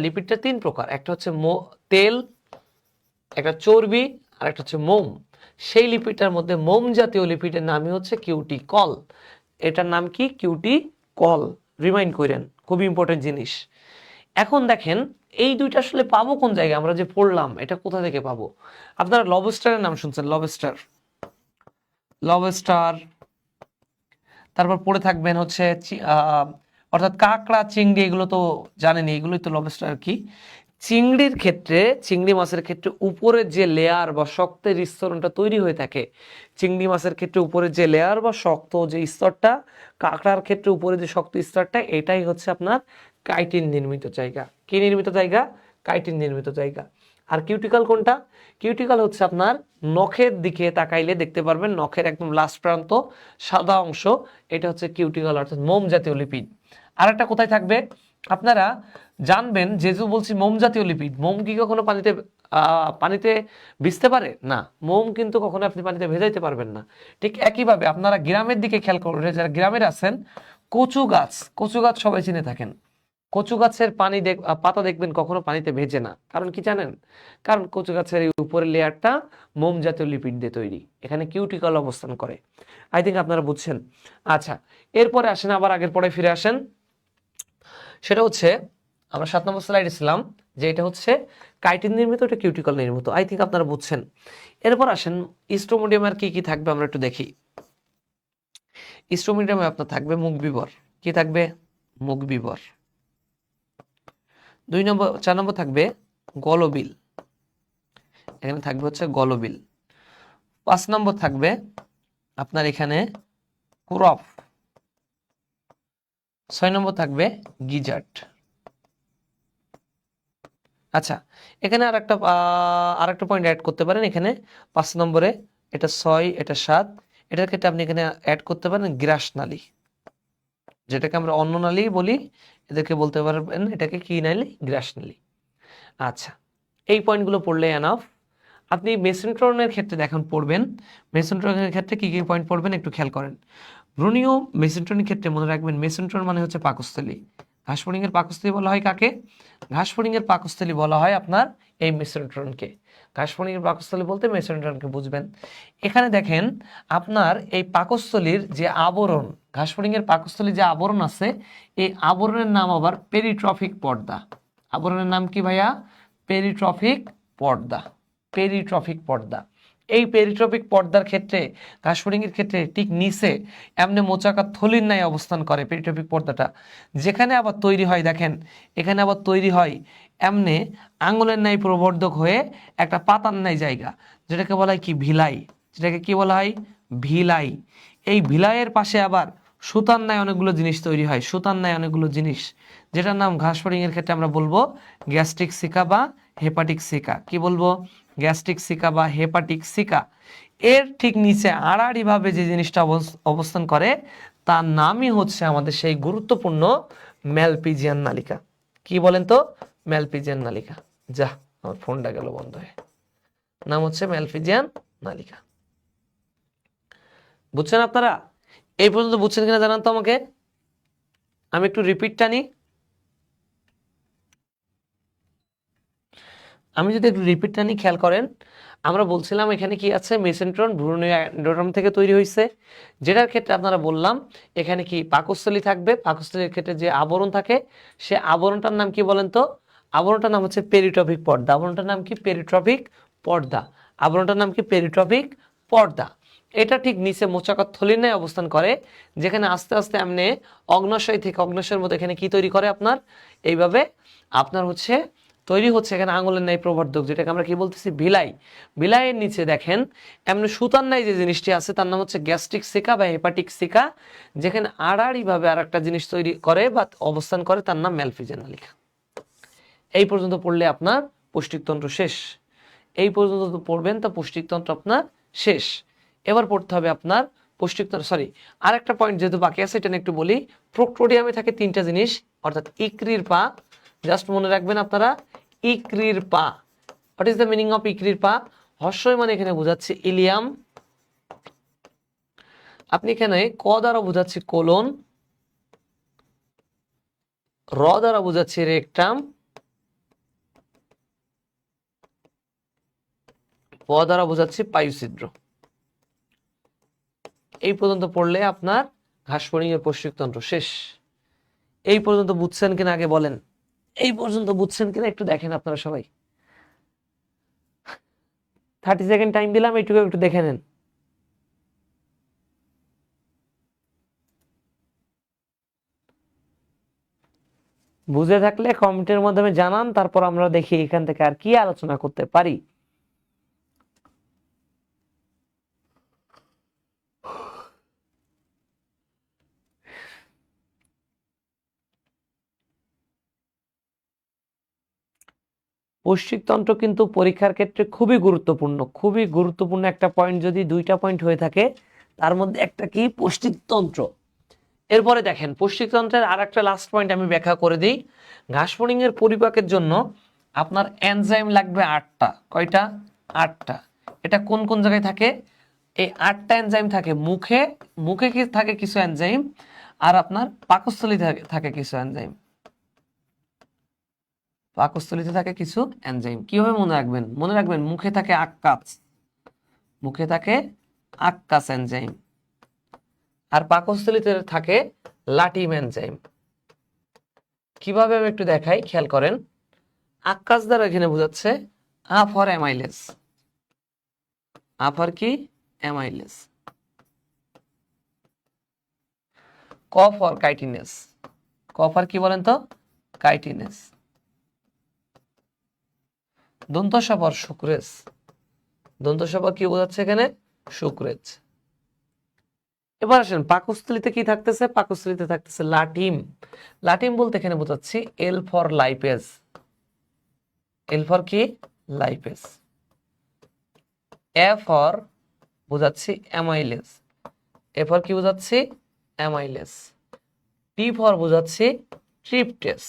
লিপিডটা তিন প্রকার, একটা হচ্ছে তেল, একটা চর্বি, আর একটা হচ্ছে মোম। সেই লিপিডটার মধ্যে মোম জাতীয় লিপিডের নামই হচ্ছে কিউটিকল। এটার নাম কি, কিউটিকল। রিমাইন্ড করেন, খুবই ইম্পর্টেন্ট জিনিস। এখন দেখেন এই দুইটা আসলে পাবো কোন জায়গায়, আমরা যে পড়লাম এটা কোথা থেকে পাবো। আপনারা লবস্টারের নাম শুনছেন, লবস্টার। তারপর পড়ে থাকবেন হচ্ছে অর্থাৎ কাঁকড়া, চিংড়ি, এগুলো তো জানেনি, এগুলোই তো লবস্টার। কি, চিংড়ির ক্ষেত্রে, চিংড়ি মাছের ক্ষেত্রে উপরের যে লেয়ার বা শক্তের স্তরটা তৈরি হয়ে থাকে, চিংড়ি মাছের ক্ষেত্রে উপরের যে লেয়ার বা শক্ত যে স্তরটা, কাঁকড়ার ক্ষেত্রে উপরে যে শক্ত স্তরটা, এটাই হচ্ছে আপনার কাইটিন নির্মিত জায়গা। কি নির্মিত জায়গা, কাইটিন নির্মিত জায়গা। আর কিউটিকল কোনটা, কিউটিকল হচ্ছে আপনার নখের দিকে তাকাইলে দেখতে পারবেন, নখের একদম লাস্ট প্রান্ত সাদা অংশ, এটা হচ্ছে কিউটিকল, অর্থাৎ মোম জাতীয় লিপিড। আর একটা কোথায় থাকবে আপনারা জানবেন, যেহেতু বলছি মোম জাতীয় লিপিড, মোম কি কখনো পানিতে ভিজতে পারে না, মোম কিন্তু কখনো আপনি পানিতে ভেজাইতে পারবেন না। ঠিক একইভাবে আপনারা গ্রামের দিকে খেয়াল করবেন, যারা গ্রামের আছেন, কচু গাছ সবাই চিনে থাকেন। কচু গাছের পাতা দেখবেন কখনো পানিতে ভেজে না, কারণ কি জানেন, কারণ কচু গাছের এই উপরের লেয়ারটা মোম জাতীয় লিপিড দিয়ে তৈরি, এখানে কিউটিকল অবস্থান করে। আই থিঙ্ক আপনারা বুঝছেন। আচ্ছা, এরপরে আসেন, আবার আগের পরে ফিরে আসেন। সেটা হচ্ছে আমরা 7 নম্বর স্লাইডে ছিলাম, যে এটা হচ্ছে কাইটিন নির্মিত, এটা কিউটিকল নির্মিত। আই থিঙ্ক আপনারা বুঝছেন। এরপর আসেন স্ট্রোমোডিয়ামের কি কি থাকবে আমরা একটু দেখি। স্ট্রোমোডিয়ামে আপনার থাকবে মুখবিবর। কি থাকবে, মুখবিবর। 4 নম্বর থাকবে গলবিল, এখানে থাকবে হচ্ছে গলবিল। 5 নম্বর থাকবে আপনার এখানে ক্রপ। 6 নম্বর থাকবে গিজার্ট। আচ্ছা, এখানে আরেকটা পয়েন্ট অ্যাড করতে পারেন। এখানে 5 নম্বরে এটা 6, এটা 7, এটার ক্ষেত্রে আপনি এখানে অ্যাড করতে পারেন গ্রাসনালী, যেটাকে আমরা অন্ননালী বলি, এদেরকে বলতে পারবেন এটাকে কি নালী, গ্রাসনালী। আচ্ছা, এই পয়েন্টগুলো পড়লে এনাফ। আপনি মেসেন্ট্রনের ক্ষেত্রে দেখেন পড়বেন, মেসেন্ট্রনের ক্ষেত্রে কি কি পয়েন্ট পড়বেন একটু খেয়াল করেন। ব্রুনীয় মেসেন্ট্রনের ক্ষেত্রে মনে রাখবেন, মেসেন্ট্রন মানে হচ্ছে পাকস্থলী। ঘাসফড়িংয়ের পাকস্থলী বলা হয় কাকে, ঘাসফড়িংয়ের পাকস্থলী বলা হয় আপনার এই মেসেন্ট্রনকে। ঘাসফড়িংয়ের পাকস্থলী বলতে মেসেন্ট্রনকে বুঝবেন। এখানে দেখেন আপনার এই পাকস্থলীর যে আবরণ, ঘাসফড়িংয়ের পাকস্থলীর যে আবরণ আছে, এই আবরণের নাম আবার পেরিট্রফিক পর্দা। আবরণের নাম কি ভাইয়া, পেরিট্রফিক পর্দা। পেরিট্রফিক পর্দা, এই পেরিট্রফিক পর্দার ক্ষেত্রে, ঘাসফড়িংয়ের ক্ষেত্রে ঠিক নিচে এমনি মোচাকার থলির ন্যায় অবস্থান করে পেরিট্রফিক পর্দাটা। যেখানে আবার তৈরি হয়, দেখেন এখানে আবার তৈরি হয় এমনি আঙুলের ন্যায় প্রবর্ধক হয়ে একটা পাতার ন্যায় জায়গা, যেটাকে বলা হয় কি, ভিলাই। যেটাকে কি বলা হয়, ভিলাই। এই ভিলাইয়ের পাশে আবার সুতার ন্যায় অনেকগুলো জিনিস তৈরি হয়, সুতার ন্যায় অনেকগুলো জিনিস, যেটার নাম ঘাসফড়িংয়ের ক্ষেত্রে আমরা বলবো গ্যাস্ট্রিক সিকা বা হেপাটিক সিকা। কি বলবো, গ্যাস্ট্রিক সিকা বা হেপাটিক সিকা। এর ঠিক নিচে আড়াআড়িভাবে যে জিনিসটা অবস্থান করে, তার নামই হচ্ছে আমাদের সেই গুরুত্বপূর্ণ ম্যালপিজিয়ান নালিকা। কি বলেন তো? ম্যালপিজিয়ান নালিকা। যা, আমার ফোনটা গেল বন্ধ হয়ে। নাম হচ্ছে ম্যালপিজিয়ান নালিকা। বুঝছেন আপনারা? এই পর্যন্ত বুঝছেন কিনা জানান তো আমাকে। আমি একটু রিপিট টানি। আমি যদি একটু রিপিট টানি, খেয়াল করেন, আমরা বলছিলাম এখানে কি আছে, মেসেন্ট্রন ভ্রূণীয় এন্ডোডার্ম থেকে তৈরি হয়েছে, যেটার ক্ষেত্রে আপনারা বললাম এখানে কি পাকস্থলী থাকবে। পাকস্থলীর ক্ষেত্রে যে আবরণ থাকে, সে আবরণটার নাম কি বলেন তো? আবরণটার নাম হচ্ছে পেরিট্রপিক পর্দা। আবরণটার নাম কি? পেরিট্রপিক পর্দা। আবরণটার নাম কি? পেরিট্রপিক পর্দা। এটা ঠিক নিচে মোচাকার থলির ন্যায় অবস্থান করে, যেখানে আস্তে আস্তে এমনি অগ্নাশয় থেকে, অগ্নাশয়ের মধ্যে এখানে কি তৈরি করে আপনার, এইভাবে আপনার হচ্ছে তৈরি হচ্ছে এখানে আঙুলের ন্যায় প্রবর্ধক, যেটাকে আমরা কি বলতেছি? ভিলাই। ভিলাইয়ের নিচে দেখেন এমনি সুতার ন্যায় যে জিনিসটি আছে, তার নাম হচ্ছে গ্যাস্ট্রিক সিকা বা হেপাটিক সিকা, যেখানে আড়াআড়ি ভাবে আর একটা জিনিস তৈরি করে বা অবস্থান করে, তার নাম ম্যালপিজিয়ান নালিকা। এই পর্যন্ত পড়লে আপনার পৌষ্টিকতন্ত্র শেষ। এই পর্যন্ত পড়বেন তা পৌষ্টিকতন্ত্র আপনার শেষ। এবার পড়তে হবে আপনার পৌষ্টিকতন্ত্র, সরি, আর একটা পয়েন্ট যেহেতু বাকি আছে, এটা একটু বলি। প্রোক্টোডিয়ামে থাকে তিনটা জিনিস, অর্থাৎ ইকরির পা। জাস্ট মনে রাখবেন আপনারা, ইকরির পা। What is the meaning of ইকরির পা? হর্ষই মানে এখানে বোঝাচ্ছে ইলিয়াম। আপনি এখানে ক দ্বারা বোঝাচ্ছি কোলন, র দ্বারা বোঝাচ্ছি রেকটাম, প দ্বারা বোঝাচ্ছি পায়ুছিদ্র। এই পর্যন্ত পড়লে আপনার ঘাসফড়িং এর পৌষ্টিকতন্ত্র শেষ। এই পর্যন্ত বুঝছেন কিনা আগে বলেন। এই পর্যন্ত বুঝছেন কিনা একটু দেখেন আপনারা সবাই। 30 সেকেন্ড টাইম দিলাম, এইটুকু একটু দেখে নেন। বুঝে থাকলে কমেন্টের মাধ্যমে জানান, তারপর আমরা দেখি এখান থেকে আর কি আলোচনা করতে পারি। পৌষ্টিকতন্ত্র কিন্তু পরীক্ষার ক্ষেত্রে খুবই গুরুত্বপূর্ণ, খুবই গুরুত্বপূর্ণ একটা পয়েন্ট। যদি দুইটা পয়েন্ট হয়ে থাকে, তার মধ্যে একটা কি? পৌষ্টিকতন্ত্র। এরপরে দেখেন পৌষ্টিকতন্ত্রের আর একটা লাস্ট পয়েন্ট আমি ব্যাখ্যা করে দিই। ঘাসফড়িং এর পরিপাকের জন্য আপনার এনজাইম লাগবে 8টা। কয়টা? 8টা। এটা কোন কোন জায়গায় থাকে? এই 8টা এনজাইম থাকে মুখে, মুখে কি থাকে কিছু এনজাইম, আর আপনার পাকস্থলী থাকে কিছু এনজাইম। পাকস্থলীতে থাকে কিছু এনজাইম। কিভাবে মনে রাখবেন? মনে রাখবেন মুখে থাকে আক্কাস, মুখে থাকে আক্কাস এনজাইম, আর পাকস্থলীতে থাকে লাটিম এনজাইম। কিভাবে আমি একটু দেখাই, খেয়াল করেন। আক্কাস দ্বারা এখানে বোঝাচ্ছে আ ফর অ্যামাইলেজ। আ ফর কি? অ্যামাইলেজ। ক ফর কাইটিনেস। ক ফর কি বলেন তো? কাইটিনেস। দন্ত স ফর সুক্রেজ। দন্ত স ফর কি বোঝাচ্ছে এখানে? সুক্রেজ। এবার আসেন পাকস্থলীতে কি থাকতেছে? পাকস্থলীতে থাকতেছে লাটিম। লাটিম বলতে এখানে বোঝাচ্ছি L for lipase. L for কি? লাইপেজ। এ ফর বোঝাচ্ছি অ্যামাইলেজ। এ ফর কি বোঝাচ্ছি? অ্যামাইলেজ। টি ফর বোঝাচ্ছি ট্রিপটেস।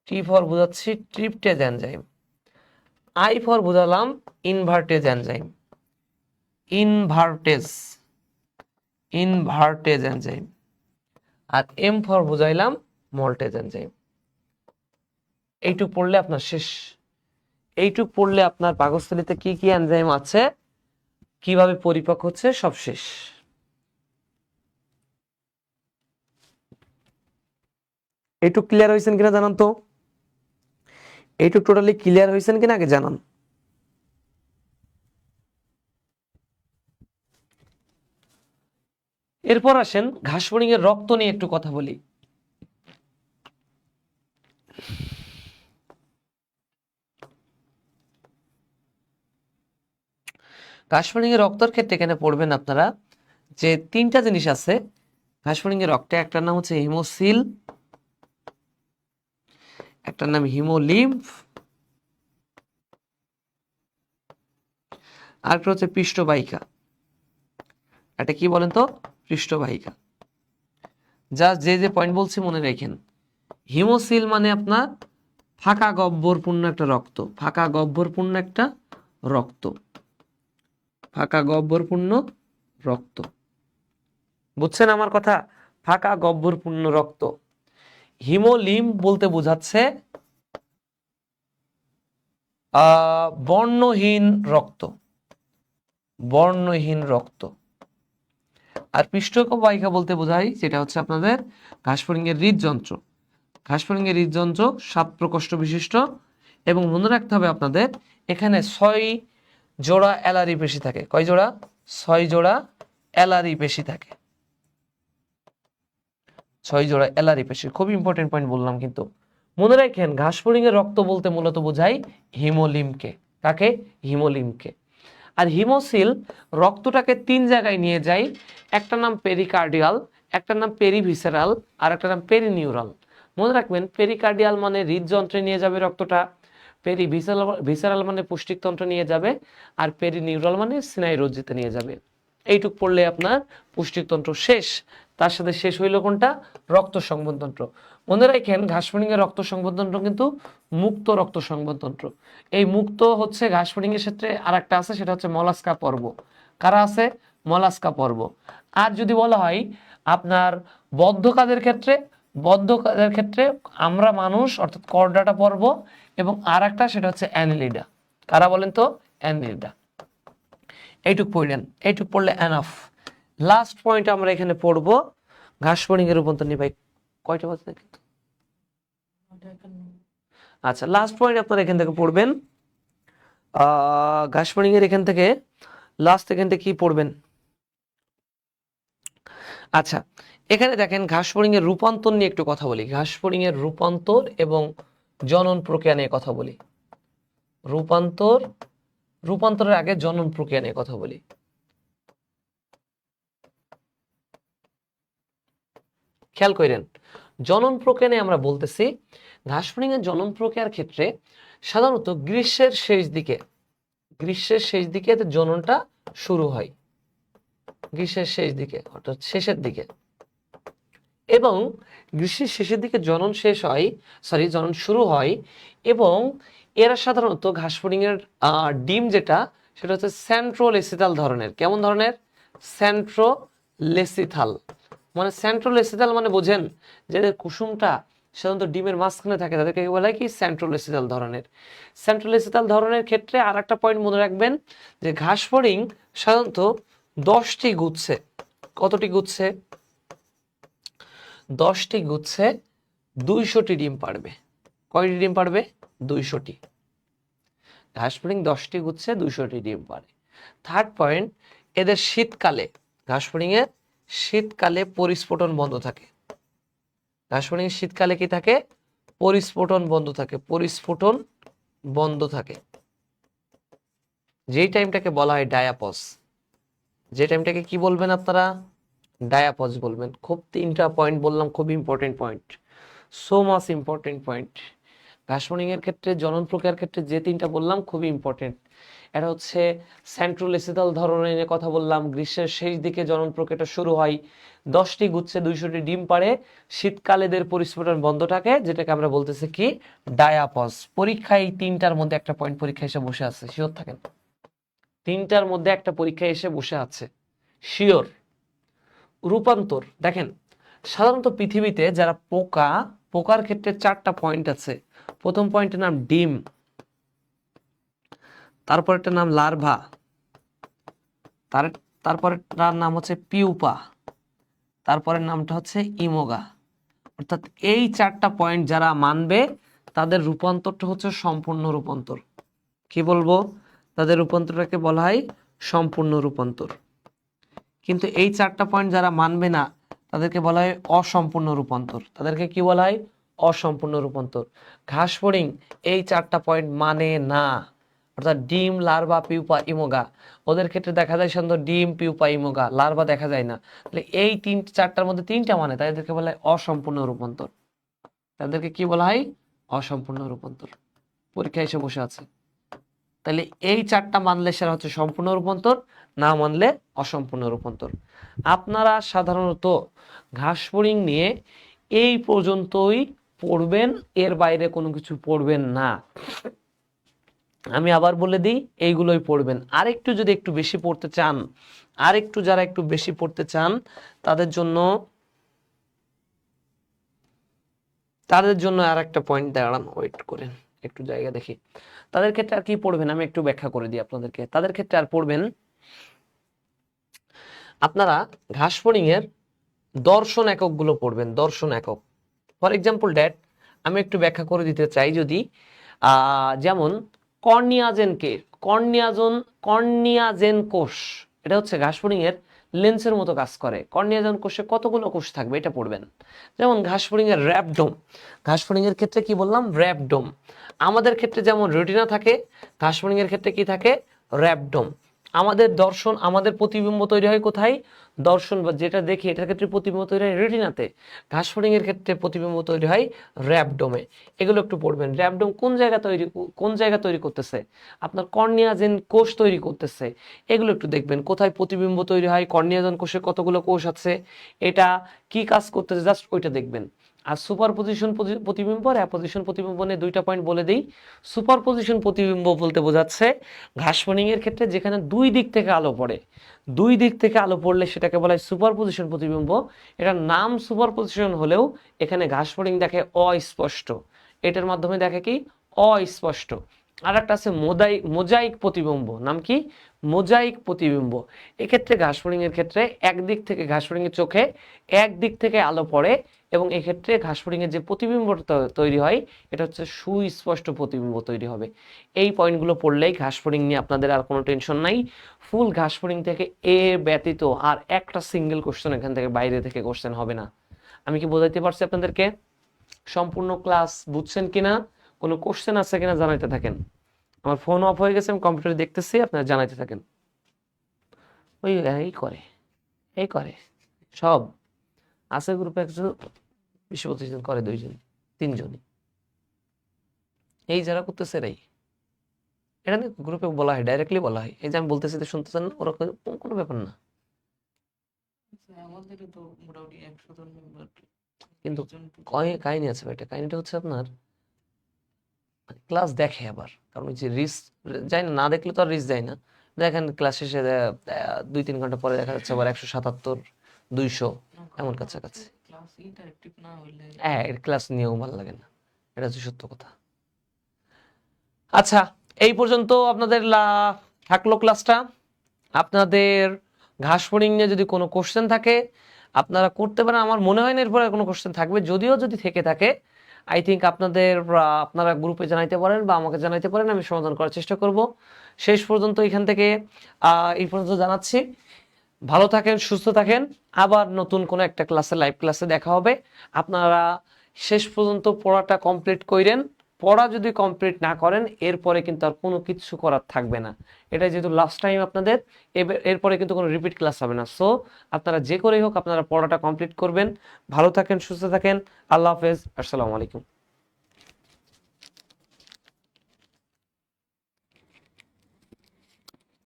টি ফর বোঝাচ্ছি ট্রিপটেজ এনজাইম। আই ফর বোঝালাম invertase enzyme. Invertase, invertase enzyme. আর এম ফর বুঝাইলাম মল্টেজ এনজাইম। এইটুক পড়লে আপনার শেষ। এইটুক পড়লে আপনার পাকস্থলীতে কি কি এনজাইম আছে, কিভাবে পরিপাক হচ্ছে, সব শেষ। এইটুক ক্লিয়ার হয়েছেন কিনা জানান তো। এইটুক টোটালি ক্লিয়ার হয়েছেন কিনা আগে জানান। এরপর আসেন ঘাসফড়িং এর রক্ত নিয়ে একটু কথা বলি। ঘাসফড়িং এর রক্তের ক্ষেত্রে এখানে পড়বেন আপনারা যে তিনটা জিনিস আছে ঘাসফড়িং এর রক্তে। একটার নাম হচ্ছে হিমোসিল, একটার নাম হিমোলিম্ফ, আর একটা হচ্ছে পৃষ্ঠবাহিকা। এটা কি বলেন তো? পৃষ্ঠবাহিকা। জাস্ট যে যে পয়েন্ট বলছি মনে রাখেন। হিমোসিল মানে আপনার ফাঁকা গহ্বরপূর্ণ একটা রক্ত, ফাঁকা গহ্বরপূর্ণ একটা রক্ত, ফাঁকা গহ্বরপূর্ণ রক্ত। বুঝছেন আমার কথা? ফাঁকা গহ্বরপূর্ণ রক্ত। হিমোলিম বলতে বোঝাচ্ছে বর্ণহীন রক্ত, বর্ণহীন রক্ত। আর পৃষ্ঠবাহিকা বলতে বোঝায় যেটা হচ্ছে আপনাদের ঘাসফড়িংয়ের হৃদযন্ত্র। ঘাসফড়িংয়ের হৃদযন্ত্র 7 প্রকোষ্ঠ বিশিষ্ট এবং মনে রাখতে হবে আপনাদের এখানে 6 জোড়া অ্যালারি পেশি থাকে। কয় জোড়া? 6 জোড়া অ্যালারি পেশি থাকে। 6 জোড়া অ্যালারি পেশি, খুব ইম্পর্টেন্ট পয়েন্ট বললাম কিন্তু মনে রাখেন। ঘাসফড়িংয়ের রক্ত বলতে মূলত বোঝায় হিমোলিমকে। কাকে? হিমোলিমকে। আর হিমোসিল রক্তটাকে 3 জায়গায় নিয়ে যায়। একটা নাম পেরিকার্ডিয়াল, একটা নাম পেরিভিসেরাল, আর একটা নাম পেরিনিউরাল। মনে রাখবেন পেরিকার্ডিয়াল মানে হৃদযন্ত্রে নিয়ে যাবে রক্তটা, পেরিভিসেরাল মানে পুষ্টিতন্ত্রে নিয়ে যাবে, আর পেরিনিউরাল মানে স্নায়ুরজ্জিতে নিয়ে যাবে। এইটুক পড়লে আপনার পুষ্টিতন্ত্র শেষ। তার সাথে শেষ হইল কোনটা? রক্ত সংবহনতন্ত্র। মনে রাখেন ঘাসফড়িংয়ের রক্ত সংবহনতন্ত্র কিন্তু মুক্ত রক্ত সংবহনতন্ত্র। এই মুক্ত হচ্ছে ঘাসফড়িংয়ের ক্ষেত্রে আর একটা আছে, সেটা হচ্ছে মলাস্কা পর্ব। কারা আছে? মলাস্কা পর্ব। আর যদি বলা হয় আপনার বদ্ধ কাদের ক্ষেত্রে, বদ্ধ কাদের ক্ষেত্রে আমরা মানুষ অর্থাৎ করডাটা পর্ব, এবং আর একটা সেটা হচ্ছে অ্যানিলিডা। কারা বলেন তো? অ্যানিলিডা। এইটুক পড়লেন, এইটুক পড়লে এনাফ। লাস্ট পয়েন্ট আমরা এখানে পড়বো ঘাসফড়িংয়ের রূপান্তর নিয়ে। ভাই কয়টা বাজে? আচ্ছা, লাস্ট পয়েন্ট আপনারা এখান থেকে পড়বেন ঘাসফড়িংয়ের এখান থেকে লাস্ট এখান থেকে কি পড়বেন? আচ্ছা, এখানে দেখেন ঘাসফড়িংয়ের রূপান্তর নিয়ে একটু কথা বলি। ঘাসফড়িংয়ের রূপান্তর এবং জনন প্রক্রিয়া নিয়ে কথা বলি। রূপান্তরের আগে জনন প্রক্রিয়া নিয়ে কথা বলি। খেয়াল করেন, জনন প্রক্রিয়া নিয়ে আমরা বলতেছি ঘাসফড়িংয়ের জনন প্রক্রিয়ার ক্ষেত্রে সাধারণত গ্রীষ্মের শেষ দিকে জননটা শুরু হয়, গ্রীষ্মের শেষ দিকে অর্থাৎ শেষের দিকে। এবং গ্রীষ্মের শেষের দিকে জনন শুরু হয়। এবং এরা সাধারণত ঘাসফড়িংয়ের ডিম যেটা, সেটা হচ্ছে সেন্ট্রোলেসিথাল ধরনের। কেমন ধরনের? সেন্ট্রোলেসিথাল। মানে সেন্ট্রোলেসিথাল মানে বোঝেন যাদের কুসুমটা সাধারণত ডিমের মাঝখানে থাকে তাদেরকে বলা হয় কি? সেন্ট্রোলেসিথাল ধরনের। সেন্ট্রোলেসিথাল ধরনের ক্ষেত্রে আর একটা পয়েন্ট মনে রাখবেন যে ঘাসফড়িং সাধারণত 10টি গুচ্ছে, কতটি গুচ্ছে? 10টি গুচ্ছে 200টি ডিম পারবে। কয়টি ডিম পারবে? 200টি। ঘাসফড়িং 10টি গুচ্ছে 200টি ডিম পারে। থার্ড পয়েন্ট, এদের শীতকালে, ঘাসফড়িংয়ের শীতকালে পরিস্ফুটন বন্ধ থাকে। ঘাসফড়িং শীতকালে কি থাকে? পরিস্ফুটন বন্ধ থাকে, পরিস্ফুটন বন্ধ থাকে। যেই টাইমটাকে বলা হয় ডায়াপজ। যে টাইমটাকে কি বলবেন আপনারা? ডায়াপজ বলবেন। খুব 3টা পয়েন্ট বললাম, খুব important point, so much important point. ঘাসফড়িংয়ের ক্ষেত্রে জনন প্রক্রিয়ার ক্ষেত্রে যে 3টা বললাম খুবই ইম্পর্টেন্ট। এটা হচ্ছে সেন্ট্রোলেসিথাল ধরনের কথা বললাম, গ্রীষ্মের শেষ দিকে জনন প্রক্রিয়াটা শুরু হয়, 10টি গুচ্ছে 200টি ডিম পারে, শীতকালে এদের পরিস্ফুটন বন্ধ থাকে, যেটাকে আমরা বলতেছি কি? ডায়াপজ। পরীক্ষায় এই 3টার মধ্যে একটা পয়েন্ট পরীক্ষা এসে বসে আছে, শিওর থাকেন। 3টার মধ্যে একটা পরীক্ষা এসে বসে আছে, শিওর। রূপান্তর দেখেন, সাধারণত পৃথিবীতে যারা পোকার ক্ষেত্রে 4টা পয়েন্ট আছে। প্রথম পয়েন্টের নাম ডিম, তারপরেরটার নাম লার্ভা, তারপরেরটার নাম হচ্ছে পিউপা, তারপরের নামটা হচ্ছে ইমোগা। অর্থাৎ এই 4টা পয়েন্ট যারা মানবে তাদের রূপান্তরটা হচ্ছে সম্পূর্ণ রূপান্তর। কি বলবো? তাদের রূপান্তরটাকে বলা হয় সম্পূর্ণ রূপান্তর। কিন্তু এই 4টা পয়েন্ট যারা মানবে না তাদেরকে বলা হয় অসম্পূর্ণ রূপান্তর। তাদেরকে কি বলা হয়? অসম্পূর্ণ রূপান্তর। ঘাসফড়িং এই 4টা পয়েন্ট মানে না, অর্থাৎ ডিম, লার্ভা, পিউপা, ইমোগা। ওদের ক্ষেত্রে দেখা যায় সাধারণত ডিম, পিউপা, ইমোগা, লার্ভা দেখা যায় না। তাহলে এই 4টার মধ্যে 3টা মানে, তাদেরকে বলা হয় অসম্পূর্ণ রূপান্তর। তাদেরকে কি বলা হয়? অসম্পূর্ণ রূপান্তর। পরীক্ষা এসে বসে আছে। তাহলে এই 4টা মানলে সেটা হচ্ছে সম্পূর্ণ রূপান্তর, না মানলে অসম্পূর্ণ রূপান্তর। আপনারা সাধারণত ঘাসফড়িং নিয়ে এই পর্যন্তই পড়বেন, এর বাইরে কোনো কিছু পড়বেন না। আমি আবার বলে দিই, এইগুলোই পড়বেন। আরেকটু যদি একটু বেশি পড়তে চান, আরেকটু যারা একটু বেশি পড়তে চান তাদের জন্য আর একটা পয়েন্ট দাঁড়ান, ওয়েট করেন একটু জায়গা দেখি। তাদের ক্ষেত্রে আর কি পড়বেন আমি একটু ব্যাখ্যা করে দিই আপনাদেরকে। তাদের ক্ষেত্রে আর পড়বেন আপনারা ঘাসফড়িং এর দর্শন এককগুলো পড়বেন, দর্শন একক। ফর এক্সাম্পল ড্যাট আমি একটু ব্যাখ্যা করে দিতে চাই যদি যেমন কর্নিয়াজেন কোষ, এটা হচ্ছে ঘাসফড়িং এর লেন্সের মতো কাজ করে। কর্নিয়াজেন কোষে কতগুলো কোষ থাকবে এটা পড়বেন। যেমন ঘাসফড়িং এর র্যাবডোম, ঘাসফড়িং এর ক্ষেত্রে কি বললাম, র্যাবডোম। আমাদের ক্ষেত্রে যেমন রেটিনা থাকে, ঘাসফড়িং এর ক্ষেত্রে কি থাকে, র্যাবডোম। আমাদের দর্শন, আমাদের প্রতিবিম্ব তৈরি হয় কোথায়, দর্শন বা যেটা দেখি এটার ক্ষেত্রে প্রতিবিম্ব তৈরি হয় রেটিনাতে, ঘাসফড়িং এর ক্ষেত্রে প্রতিবিম্ব তৈরি হয় র্যাবডোমে। এগুলো একটু পড়বেন। র্যাবডোম কোন জায়গা তৈরি করতেছে, আপনার কর্নিয়াজেন কোষ তৈরি করতেছে, এগুলো একটু দেখবেন। কোথায় প্রতিবিম্ব তৈরি হয়, কর্নিয়াজেন কোষে কতগুলো কোষ আছে, এটা কি কাজ করতেছে, জাস্ট ওইটা দেখবেন। আর সুপারপজিশন প্রতিবিম্ব আর অ্যাপোজিশন প্রতিবিম্ব নিয়ে দুইটা পয়েন্ট বলে দিই। সুপারপজিশন প্রতিবিম্ব বলতে বোঝাচ্ছে ঘাসফড়িং এর ক্ষেত্রে যেখানে দুই দিক থেকে আলো পড়ে, দুই দিক থেকে আলো পড়লে সেটাকে বলা হয় সুপারপজিশন প্রতিবিম্ব। এটার নাম সুপারপজিশন হলেও এখানে ঘাসফড়িং দেখে অস্পষ্ট, এটার মাধ্যমে দেখে কি অস্পষ্ট। আর একটা আছে মোজাইক প্রতিবিম্ব, নাম কি, মোজাইক প্রতিবিম্ব। এক্ষেত্রে ঘাসফড়িং এর ক্ষেত্রে একদিক থেকে ঘাসফড়িং এর চোখে একদিক থেকে আলো পড়ে এবং এক্ষেত্রে ঘাসফড়িং এর যে প্রতিবিম্বটা তৈরি হয় এটা হচ্ছে সুস্পষ্ট প্রতিবিম্ব তৈরি হবে। এই পয়েন্টগুলো পড়লেই ঘাসফড়িং নিয়ে আপনাদের আর কোনো টেনশন নাই। ফুল ঘাসফড়িং থেকে এ ব্যতীত আর একটা সিঙ্গেল কোশ্চেন এখান থেকে বাইরে থেকে কোশ্চেন হবে না। আমি কি বোঝাইতে পারছি আপনাদেরকে? সম্পূর্ণ ক্লাস বুঝছেন কিনা, কোনো কোশ্চেন আছে কিনা জানাইতে থাকেন। আমার ফোন অফ হয়ে গেছে, আমি কম্পিউটারে দেখতেছি, আপনারা জানাইতে থাকেন। ওই এই করে সব আছে গ্রুপে, 20-25 জন করে, 2 জন 3 জনই, এই যারা করতেছে এরাই। এটা নিয়ে গ্রুপে বলা হয়, ডাইরেক্টলি বলা হয়। এই যে আমি বলতেছি তো শুনতেছেন না, ওরা কোনো ব্যাপার না। কিন্তু কাহিনী আছে ভাই, কাহিনীটা হচ্ছে আপনার ক্লাস দেখে আবার, কারণ ওই যে রিস্ক যায় না, না দেখলে তো আর রিস্ক যায় না। দেখেন ক্লাস শেষে 2-3 ঘন্টা পরে দেখা যাচ্ছে আবার 177, 200 এমন কাছাকাছি। হ্যাঁ, ক্লাস নিয়েও ভালো লাগে না, এটা হচ্ছে সত্য কথা। আচ্ছা, এই পর্যন্ত আপনাদের থাকলো ক্লাসটা। আপনাদের ঘাসফড়িং নিয়ে যদি কোনো কোশ্চেন থাকে আপনারা করতে পারেন। আমার মনে হয় না এরপরে কোনো কোশ্চেন থাকবে, যদিও যদি থেকে থাকে আই থিঙ্ক আপনারা গ্রুপে জানাইতে পারেন বা আমাকে জানাইতে পারেন, আমি সমাধান করার চেষ্টা করব। শেষ পর্যন্ত এখান থেকে এই পর্যন্ত জানাচ্ছি। ভালো থাকেন, সুস্থ থাকেন। আবার নতুন কোনো একটা ক্লাসে, লাইভ ক্লাসে দেখা হবে। আপনারা শেষ পর্যন্ত পড়াটা কমপ্লিট করেন। পড়া যদি কমপ্লিট না করেন এরপরে কিন্তু আর কোনো কিছু করার থাকবে না। এটা যেহেতু লাস্ট টাইম আপনাদের, এরপরে কিন্তু কোনো রিপিট ক্লাস হবে না। সো আপনারা যে করেই হোক আপনারা পড়াটা কমপ্লিট করবেন। ভালো থাকেন, সুস্থ থাকেন। আল্লাহ হাফেজ, আসসালামু আলাইকুম।